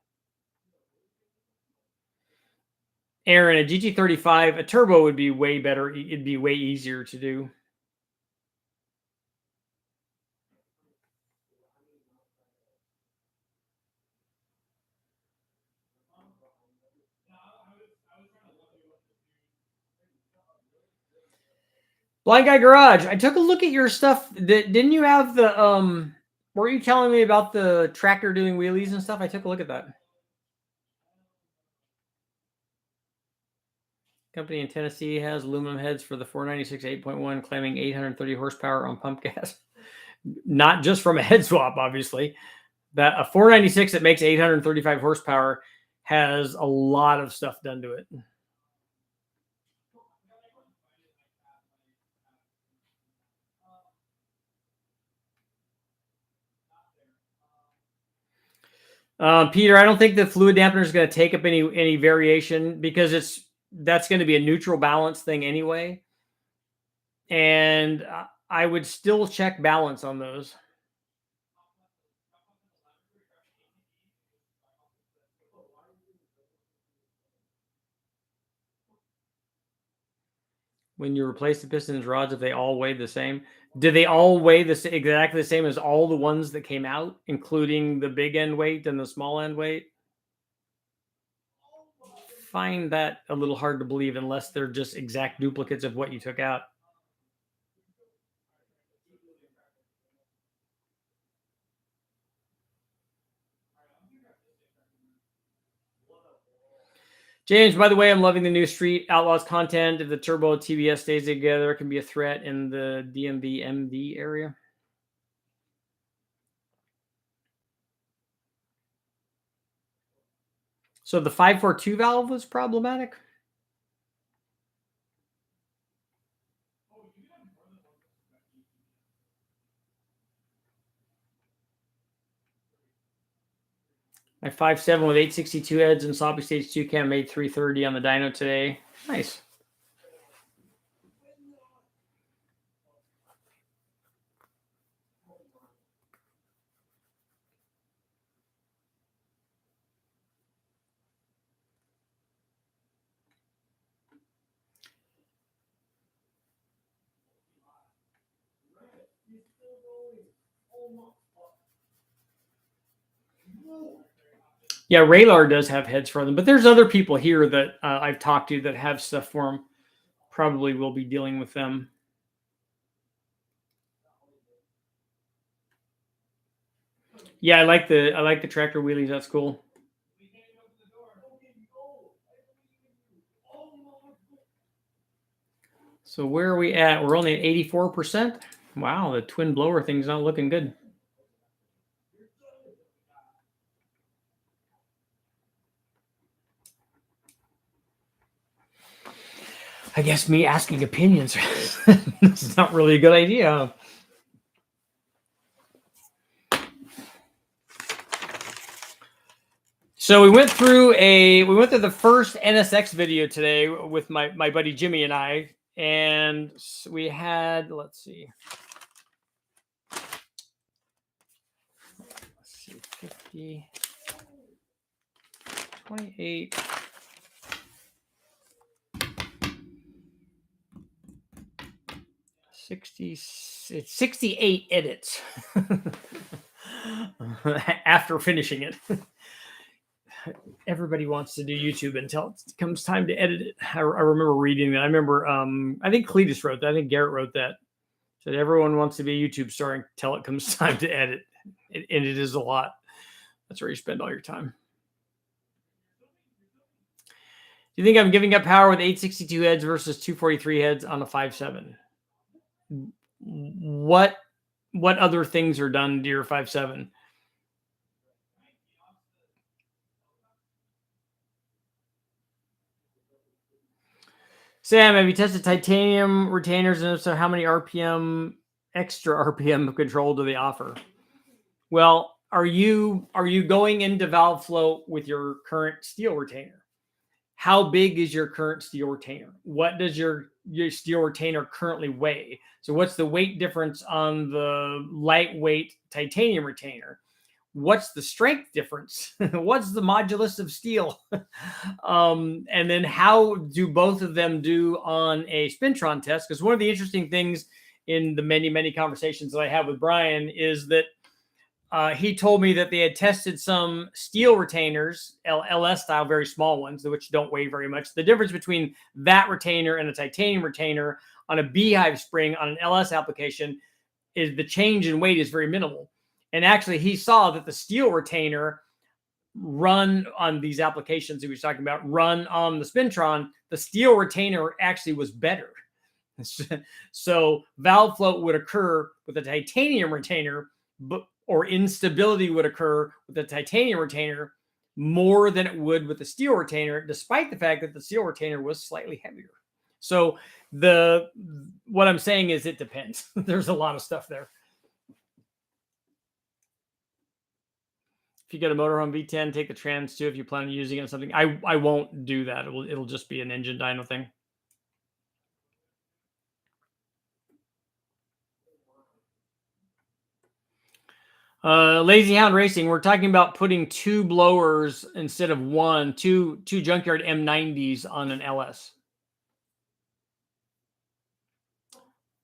Aaron, a GT35, a turbo would be way better. It'd be way easier to do. Blind Guy Garage, I took a look at your stuff. Didn't you have the were you telling me about the tractor doing wheelies and stuff? I took a look at that. Company in Tennessee has aluminum heads for the 496 8.1, claiming 830 horsepower on pump gas. Not just from a head swap, obviously. That a 496 that makes 835 horsepower has a lot of stuff done to it. Peter, I don't think the fluid dampener is going to take up any variation because that's going to be a neutral balance thing anyway. And I would still check balance on those. When you replace the pistons rods, if they all weigh the same, do they all weigh exactly the same as all the ones that came out, including the big end weight and the small end weight? Find that a little hard to believe unless they're just exact duplicates of what you took out. James, by the way, I'm loving the new Street Outlaws content. If the turbo TBS stays together, it can be a threat in the DMV MD area. So the 542 valve was problematic? My 5.7 with 862 heads and sloppy stage 2 cam made 330 on the dyno today. Nice. Yeah, Raylar does have heads for them, but there's other people here that I've talked to that have stuff for them. Probably will be dealing with them. Yeah, I like the tractor wheelies. That's cool. So where are we at? We're only at 84%. Wow, the twin blower thing's not looking good. I guess me asking opinions is not really a good idea. So we went through the first NSX video today with my buddy Jimmy and I, and we had, let's see, 50, 28. It's 68 edits after finishing it. Everybody wants to do YouTube until it comes time to edit it. I remember reading that. I remember, I think Cletus wrote that. I think Garrett wrote that. So everyone wants to be a YouTube star until it comes time to edit. And it is a lot. That's where you spend all your time. Do you think I'm giving up power with 862 heads versus 243 heads on a 5.7? What other things are done to your 5.7? Sam, have you tested titanium retainers, and if so, how many extra RPM control do they offer? Well, are you going into valve flow with your current steel retainer? How big is your current steel retainer? What does your steel retainer currently weigh? So what's the weight difference on the lightweight titanium retainer? What's the strength difference? What's the modulus of steel? And then how do both of them do on a spintron test? Because one of the interesting things in the many conversations that I have with Brian is that he told me that they had tested some steel retainers, LS style, very small ones, which don't weigh very much. The difference between that retainer and a titanium retainer on a beehive spring on an LS application is the change in weight is very minimal. And actually, he saw that the steel retainer run on these applications he was talking about, run on the spintron, the steel retainer actually was better. So valve float would occur with a titanium retainer, or instability would occur with the titanium retainer more than it would with the steel retainer, despite the fact that the steel retainer was slightly heavier. So what I'm saying is it depends. There's a lot of stuff there. If you get a motorhome V10, take the trans too if you plan on using it on something. I won't do that. It'll just be an engine dyno thing. Lazy Hound Racing, we're talking about putting 2 blowers instead of 1, two junkyard M90s on an LS.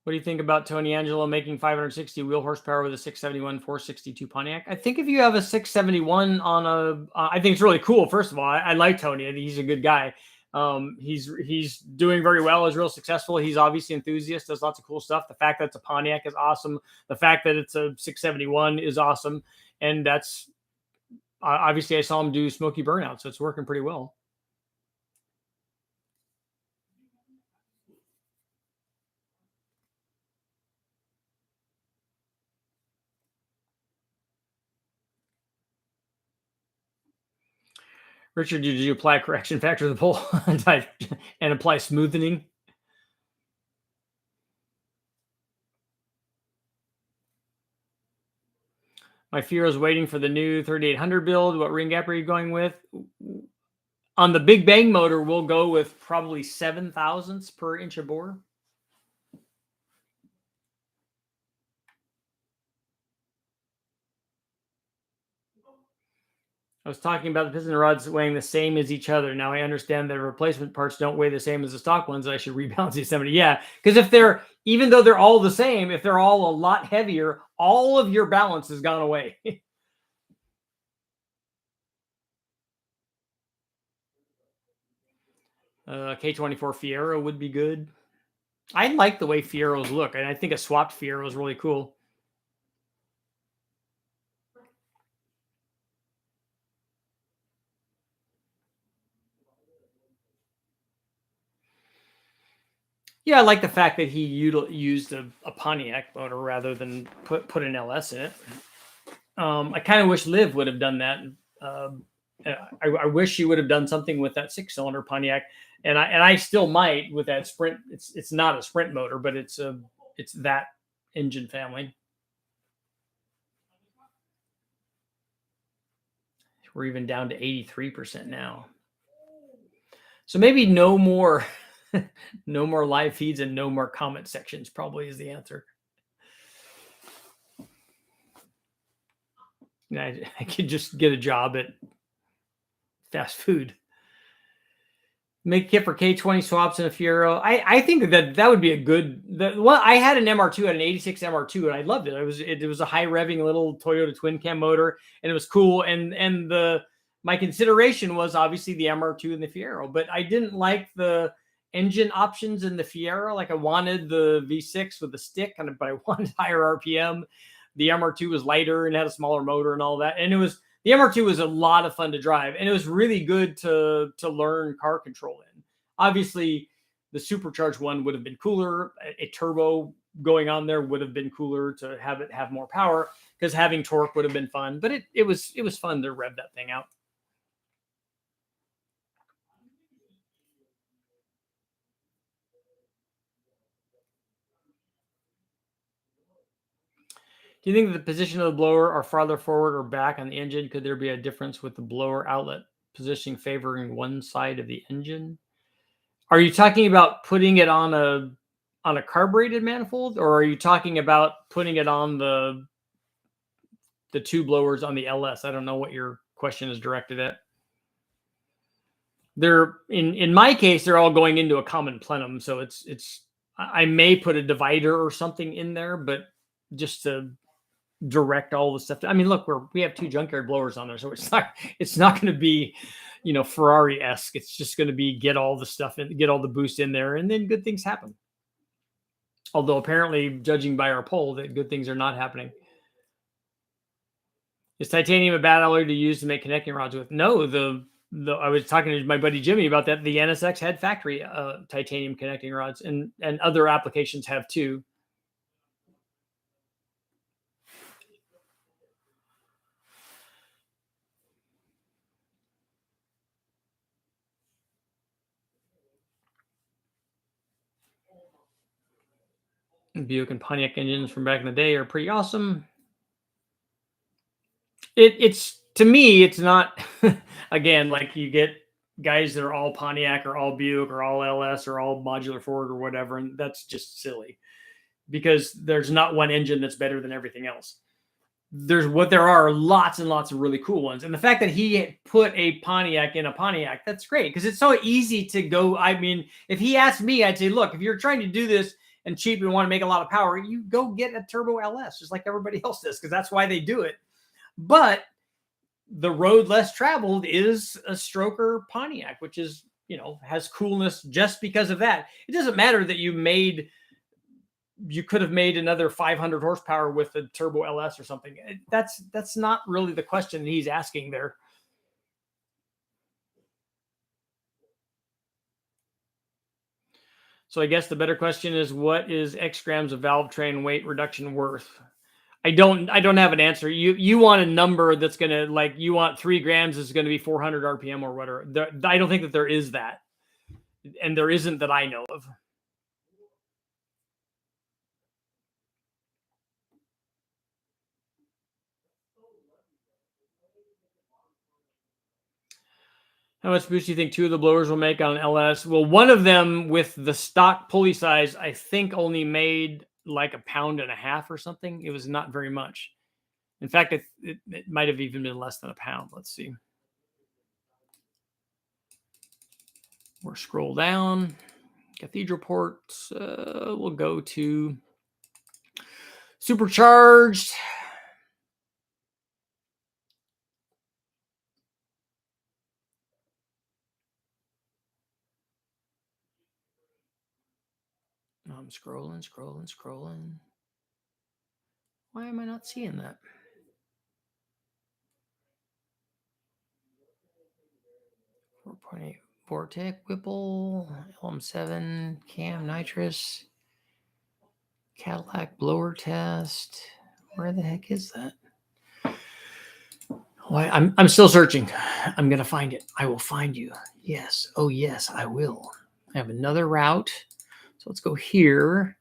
What do you think about Tony Angelo making 560 wheel horsepower with a 671 462 Pontiac? I think if you have a 671 on I think it's really cool. First of all, I like Tony. I think he's a good guy. He's doing very well. Is real successful. He's obviously an enthusiast. Does lots of cool stuff. The fact that it's a Pontiac is awesome. The fact that it's a 671 is awesome. And that's obviously I saw him do Smoky Burnout, so it's working pretty well. Richard, did you apply a correction factor to the pole and apply smoothing? My Fiero is waiting for the new 3800 build. What ring gap are you going with? On the Big Bang motor, we'll go with probably 7 thousandths per inch of bore. I was talking about the piston rods weighing the same as each other. Now I understand that replacement parts don't weigh the same as the stock ones. I should rebalance the 70. Yeah, because if they're, even though they're all the same, if they're all a lot heavier, all of your balance has gone away. K24 Fiero would be good. I like the way Fieros look, and I think a swapped Fiero is really cool. Yeah, I like the fact that he used a Pontiac motor rather than put an LS in it. I kind of wish Liv would have done that. I wish she would have done something with that 6-cylinder Pontiac, and I still might with that Sprint. It's not a Sprint motor, but it's that engine family. We're even down to 83% now. So maybe no more no more live feeds and no more comment sections probably is the answer. I could just get a job at fast food. Make kit for K20 swaps and a Fiero. I think that would be a good. Well, I had an MR2, had an 86 MR2, and I loved it. It was a high revving little Toyota twin cam motor, and it was cool. And my consideration was obviously the MR2 and the Fiero, but I didn't like the engine options in the Fiera. Like I wanted the V6 with the stick, but I wanted higher RPM. The MR2 was lighter and had a smaller motor and all that. And the MR2 was a lot of fun to drive, and it was really good to learn car control in. Obviously, the supercharged one would have been cooler. A turbo going on there would have been cooler to have it have more power, because having torque would have been fun. But it was fun to rev that thing out. Do you think the position of the blower are farther forward or back on the engine? Could there be a difference with the blower outlet positioning favoring one side of the engine? Are you talking about putting it on a carbureted manifold, or are you talking about putting it on the two blowers on the LS? I don't know what your question is directed at. They're in my case, they're all going into a common plenum, so it's I may put a divider or something in there, but just to direct all the stuff. I mean, look, we have two junkyard blowers on there, so it's not going to be, Ferrari-esque. It's just going to be get all the stuff in, get all the boost in there, and then good things happen. Although apparently, judging by our poll, that good things are not happening. Is titanium a bad alloy to use to make connecting rods with? No, I was talking to my buddy Jimmy about that. The NSX had factory titanium connecting rods, and other applications have too. Buick and Pontiac engines from back in the day are pretty awesome. It's to me, it's not again, like you get guys that are all Pontiac or all Buick or all LS or all modular Ford or whatever, and that's just silly, because there's not one engine that's better than everything else. There are lots and lots of really cool ones, and the fact that he put a Pontiac in a Pontiac, that's great, because it's so easy to go. I mean, if he asked me, I'd say, look, if you're trying to do this and cheap and want to make a lot of power, you go get a turbo LS, just like everybody else does, because that's why they do it. But the road less traveled is a stroker Pontiac, which is, has coolness just because of that. It doesn't matter that you could have made another 500 horsepower with a turbo LS or something. That's not really the question he's asking there. So I guess the better question is, what is X grams of valve train weight reduction worth? I don't have an answer. You want a number that's going to, like, you want 3 grams is going to be 400 RPM or whatever. I don't think that there is that. And there isn't that I know of. How much boost do you think 2 of the blowers will make on an LS? Well, one of them with the stock pulley size, I think only made like 1.5 pounds or something. It was not very much. In fact, it might have even been less than 1 pound. Let's see. We'll scroll down. Cathedral ports. We'll go to supercharged. I'm scrolling. Why am I not seeing that? .8 Vortec, Whipple, LM7, Cam, Nitrous, Cadillac blower test. Where the heck is that? Why I'm still searching. I'm gonna find it. I will find you. Yes. Oh yes, I will. I have another route. So let's go here.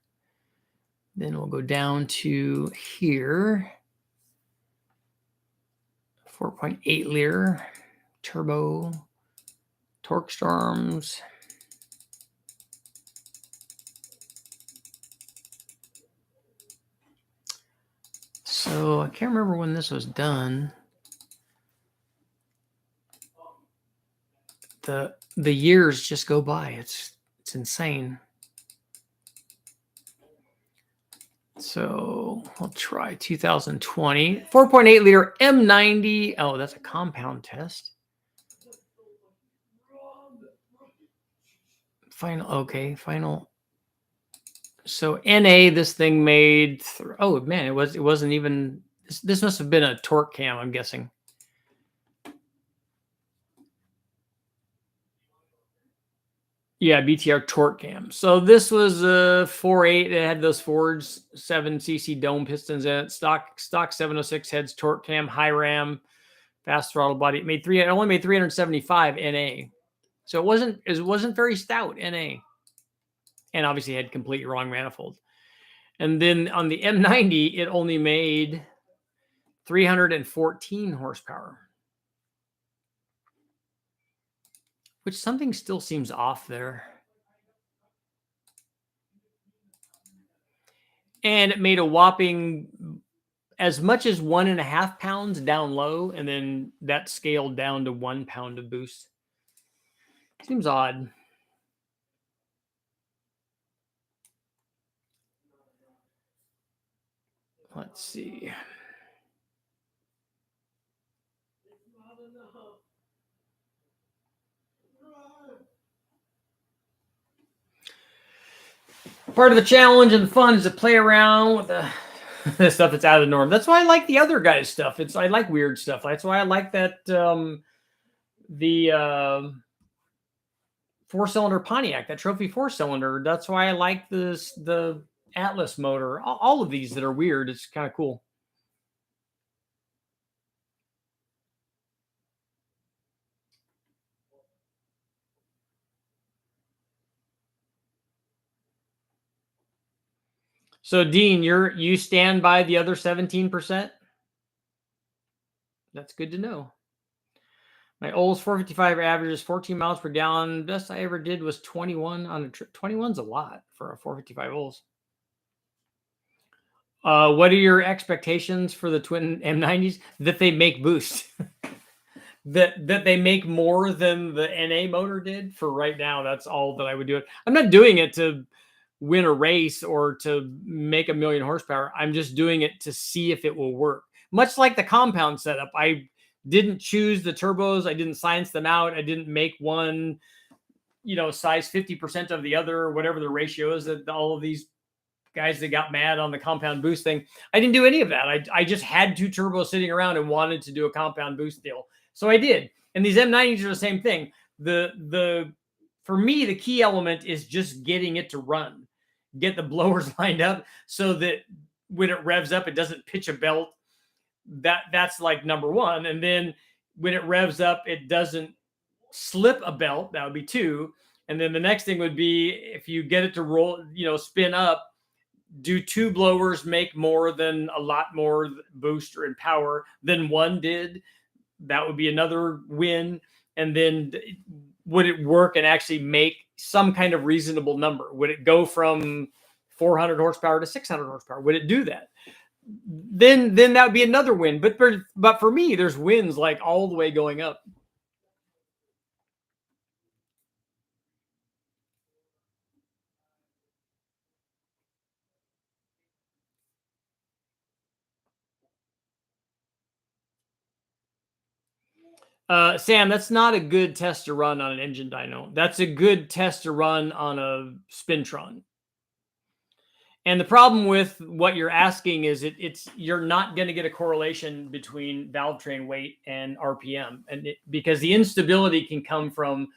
Then we'll go down to here. 4.8 liter turbo torque storms. So I can't remember when this was done. The years just go by. It's insane. So we'll try 2020. 4.8 liter M90. Oh, that's a compound test. Final. Okay, final. So NA, this thing made. Oh man, it wasn't even. This must have been a torque cam, I'm guessing. Yeah, BTR torque cam. So this was a 4.8. It had those Fords 7cc dome pistons in it. Stock 706 heads, torque cam, high ram, fast throttle body. It only made 375 NA. So it wasn't very stout NA. And obviously had completely wrong manifold. And then on the M90, it only made 314 horsepower. Which something still seems off there. And it made a whopping as much as 1.5 pounds down low, and then that scaled down to 1 pound of boost. Seems odd. Let's see. Part of the challenge and the fun is to play around with the stuff that's out of the norm. That's why I like the other guys' stuff. I like weird stuff. That's why I like that the 4-cylinder Pontiac, that trophy 4-cylinder. That's why I like the Atlas motor. All of these that are weird. It's kind of cool. So Dean, you stand by the other 17%? That's good to know. My Olds 455 averages 14 miles per gallon. Best I ever did was 21 on a trip. 21's a lot for a 455 Olds. What are your expectations for the twin M90s? That they make boost. that they make more than the NA motor did for right now. That's all that I would do it. I'm not doing it to win a race or to make 1 million horsepower. I'm just doing it to see if it will work. Much like the compound setup, I didn't choose the turbos. I didn't science them out. I didn't make one, size 50% of the other, whatever the ratio is that all of these guys that got mad on the compound boost thing. I didn't do any of that. I just had 2 turbos sitting around and wanted to do a compound boost deal. So I did. And these M90s are the same thing. For me, the key element is just getting it to run. Get the blowers lined up so that when it revs up, it doesn't pitch a belt. That's like number one. And then when it revs up, it doesn't slip a belt. That would be 2. And then the next thing would be if you get it to roll, spin up, do 2 blowers make more than a lot more booster and power than one did? That would be another win. And then would it work and actually make some kind of reasonable number? Would it go from 400 horsepower to 600 horsepower? Would it do that? Then that would be another win. But for me, there's wins like all the way going up. Sam, that's not a good test to run on an engine dyno. That's a good test to run on a Spintron. And the problem with what you're asking is you're not going to get a correlation between valve train weight and RPM, because the instability can come from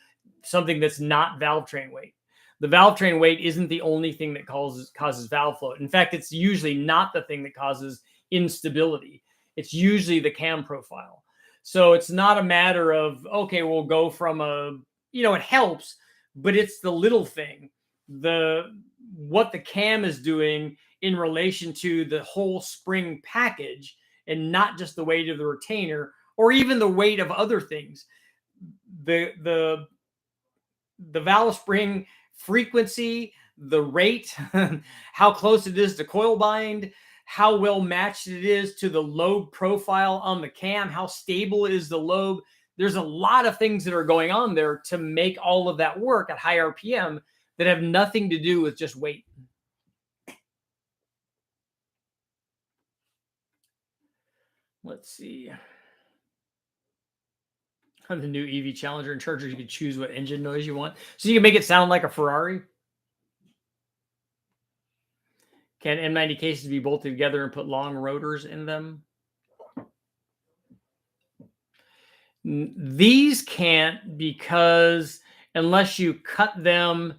something that's not valve train weight. The valve train weight isn't the only thing that causes valve float. In fact, it's usually not the thing that causes instability. It's usually the cam profile. So it's not a matter of, okay, we'll go from it helps, but it's the little thing. What the cam is doing in relation to the whole spring package, and not just the weight of the retainer or even the weight of other things. The valve spring frequency, the rate, how close it is to coil bind, how well matched it is to the lobe profile on the cam, how stable is the lobe. There's a lot of things that are going on there to make all of that work at high RPM that have nothing to do with just weight. Let's see. On the new EV Challenger and Charger, you can choose what engine noise you want. So you can make it sound like a Ferrari. Can M90 cases be bolted together and put long rotors in them? These can't, because unless you cut the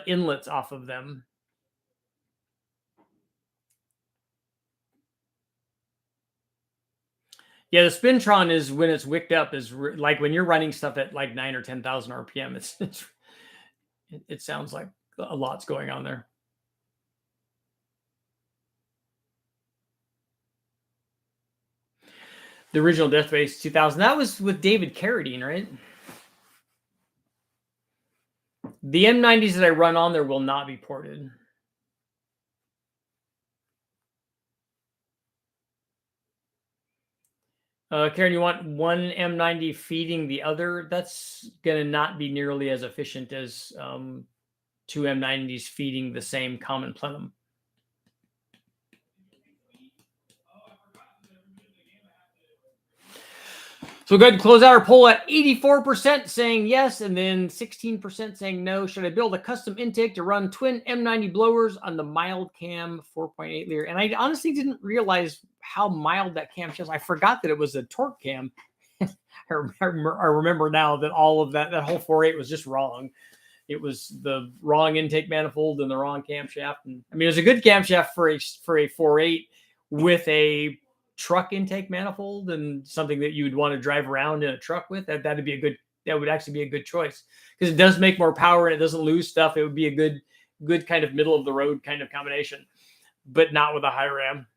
inlets off of them. Yeah, the Spintron is when it's wicked up, is like when you're running stuff at like 9 or 10,000 RPM. It sounds like a lot's going on there. The original Death Race 2000, that was with David Carradine, right? The M90s that I run on there will not be ported. Karen, you want one M90 feeding the other? That's going to not be nearly as efficient as two M90s feeding the same common plenum. So go ahead and close out our poll at 84% saying yes, and then 16% saying no. Should I build a custom intake to run twin M90 blowers on the mild cam 4.8 liter? And I honestly didn't realize how mild that cam was. I forgot that it was a torque cam. I remember now that all of that whole 4.8 was just wrong. It was the wrong intake manifold and the wrong camshaft. And I mean, it was a good camshaft for a 4.8 with a truck intake manifold and something that you'd want to drive around in a truck with. That would actually be a good choice, because it does make more power and it doesn't lose stuff. It would be a good kind of middle of the road kind of combination, but not with a high ram.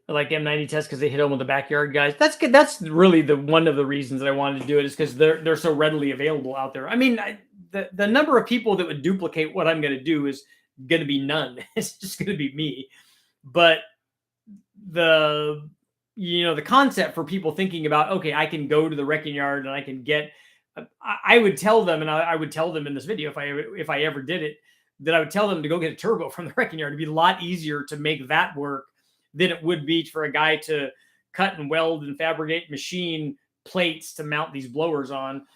I like M90 tests because they hit home with the backyard guys. That's good. That's really one of the reasons that I wanted to do it, is because they're so readily available out there. I mean, the number of people that would duplicate what I'm going to do is going to be none. It's just going to be me. But the concept for people thinking about, okay, I can go to the wrecking yard and I can get. I would tell them, and I would tell them in this video if I ever did it, that I would tell them to go get a turbo from the wrecking yard. It'd be a lot easier to make that work than it would be for a guy to cut and weld and fabricate machine plates to mount these blowers on.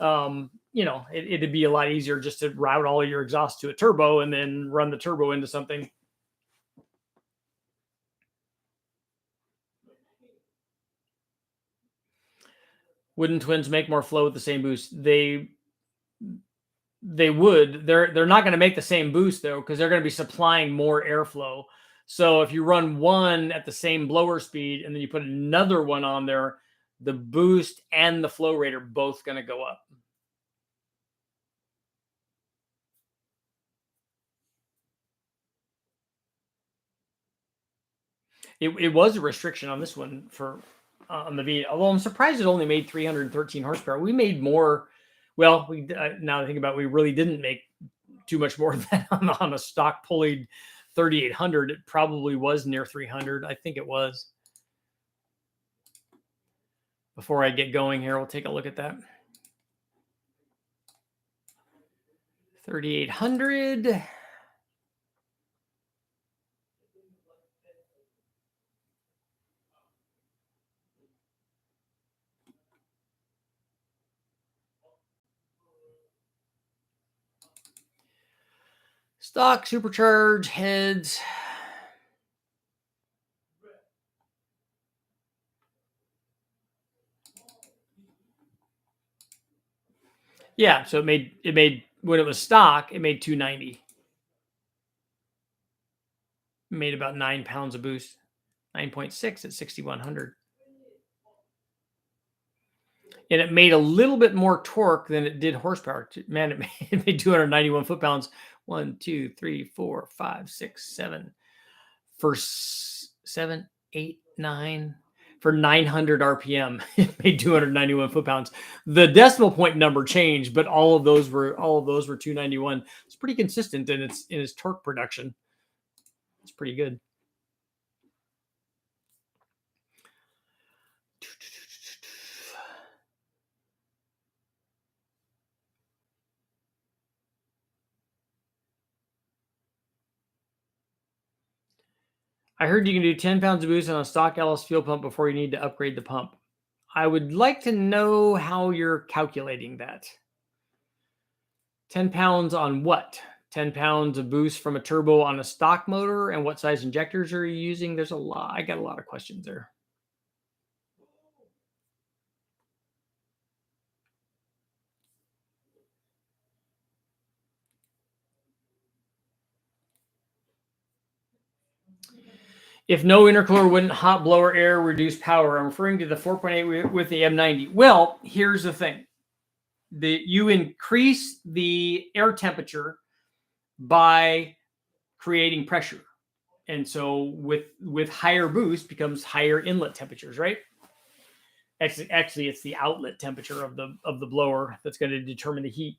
It'd be a lot easier just to route all your exhaust to a turbo and then run the turbo into something. Wouldn't twins make more flow with the same boost? They would. They're not going to make the same boost though, because they're going to be supplying more airflow. So if you run one at the same blower speed and then you put another one on there, the boost and the flow rate are both going to go up. It was a restriction on this one for on the V. Although I'm surprised it only made 313 horsepower. We made more. Well, now I think about it, we really didn't make too much more than that on a stock pulleyed 3800. It probably was near 300. I think it was. Before I get going here, we'll take a look at that. 3800. Stock supercharged heads. Yeah, so it made when it was stock, it made 290. It made about 9 pounds of boost. 9.6 at 6100. And it made a little bit more torque than it did horsepower. Man, it made 291 foot-pounds. 1, 2, 3, 4, 5, 6, 7. For 7, 8, 9. For 900 RPM, it made 291 foot-pounds. The decimal point number changed, but all of those were 291. It's pretty consistent in its torque production. It's pretty good. I heard you can do 10 pounds of boost on a stock LS fuel pump before you need to upgrade the pump. I would like to know how you're calculating that. 10 pounds on what? 10 pounds of boost from a turbo on a stock motor, and what size injectors are you using? There's a lot. I got a lot of questions there. If no intercooler, wouldn't hot blower air reduce power? I'm referring to the 4.8 with the M90. Well, here's the thing. You increase the air temperature by creating pressure. And so with higher boost becomes higher inlet temperatures, right? Actually, it's the outlet temperature of the blower that's going to determine the heat,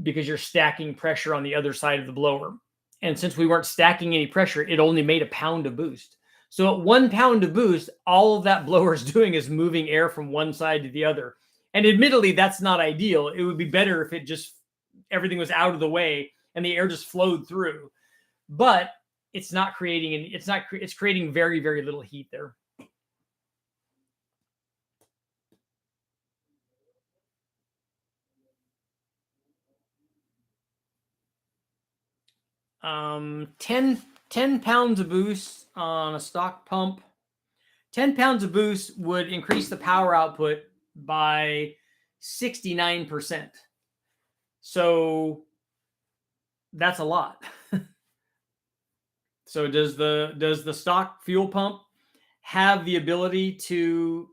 because you're stacking pressure on the other side of the blower. And since we weren't stacking any pressure, it only made a pound of boost. So at 1 pound of boost, all of that blower is doing is moving air from one side to the other. And admittedly, that's not ideal. It would be better if everything was out of the way and the air just flowed through. But it's not creating it's creating very, very little heat there. 10 pounds of boost on a stock pump. 10 pounds of boost would increase the power output by 69%. So that's a lot. So does the stock fuel pump have the ability to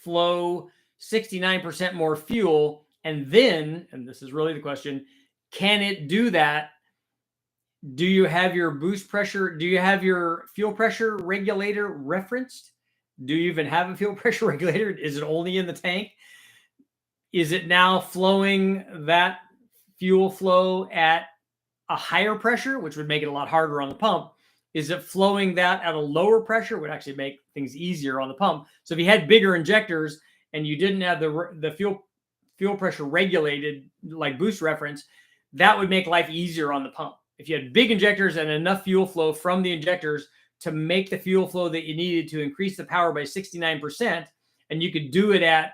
flow 69% more fuel? And then, and this is really the question, can it do that? Do you have your boost pressure? Do you have your fuel pressure regulator referenced? Do you even have a fuel pressure regulator? Is it only in the tank? Is it now flowing that fuel flow at a higher pressure, which would make it a lot harder on the pump? Is it flowing that at a lower pressure? Would actually make things easier on the pump. So if you had bigger injectors and you didn't have the fuel pressure regulated like boost reference, that would make life easier on the pump. If you had big injectors and enough fuel flow from the injectors to make the fuel flow that you needed to increase the power by 69%, and you could do it at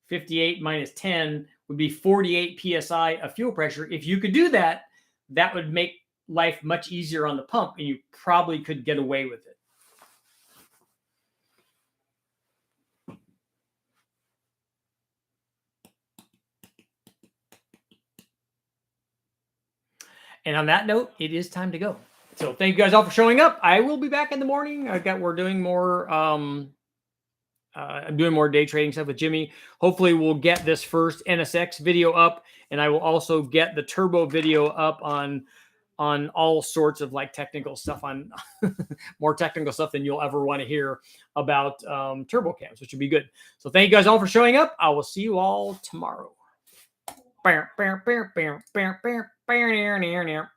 58 minus 10 would be 48 PSI of fuel pressure. If you could do that, that would make life much easier on the pump, and you probably could get away with it. And on that note, it is time to go. So thank you guys all for showing up. I will be back in the morning. We're doing more. I'm doing more day trading stuff with Jimmy. Hopefully we'll get this first NSX video up, and I will also get the turbo video up on all sorts of like technical stuff, on more technical stuff than you'll ever want to hear about turbo cams, which would be good. So thank you guys all for showing up. I will see you all tomorrow.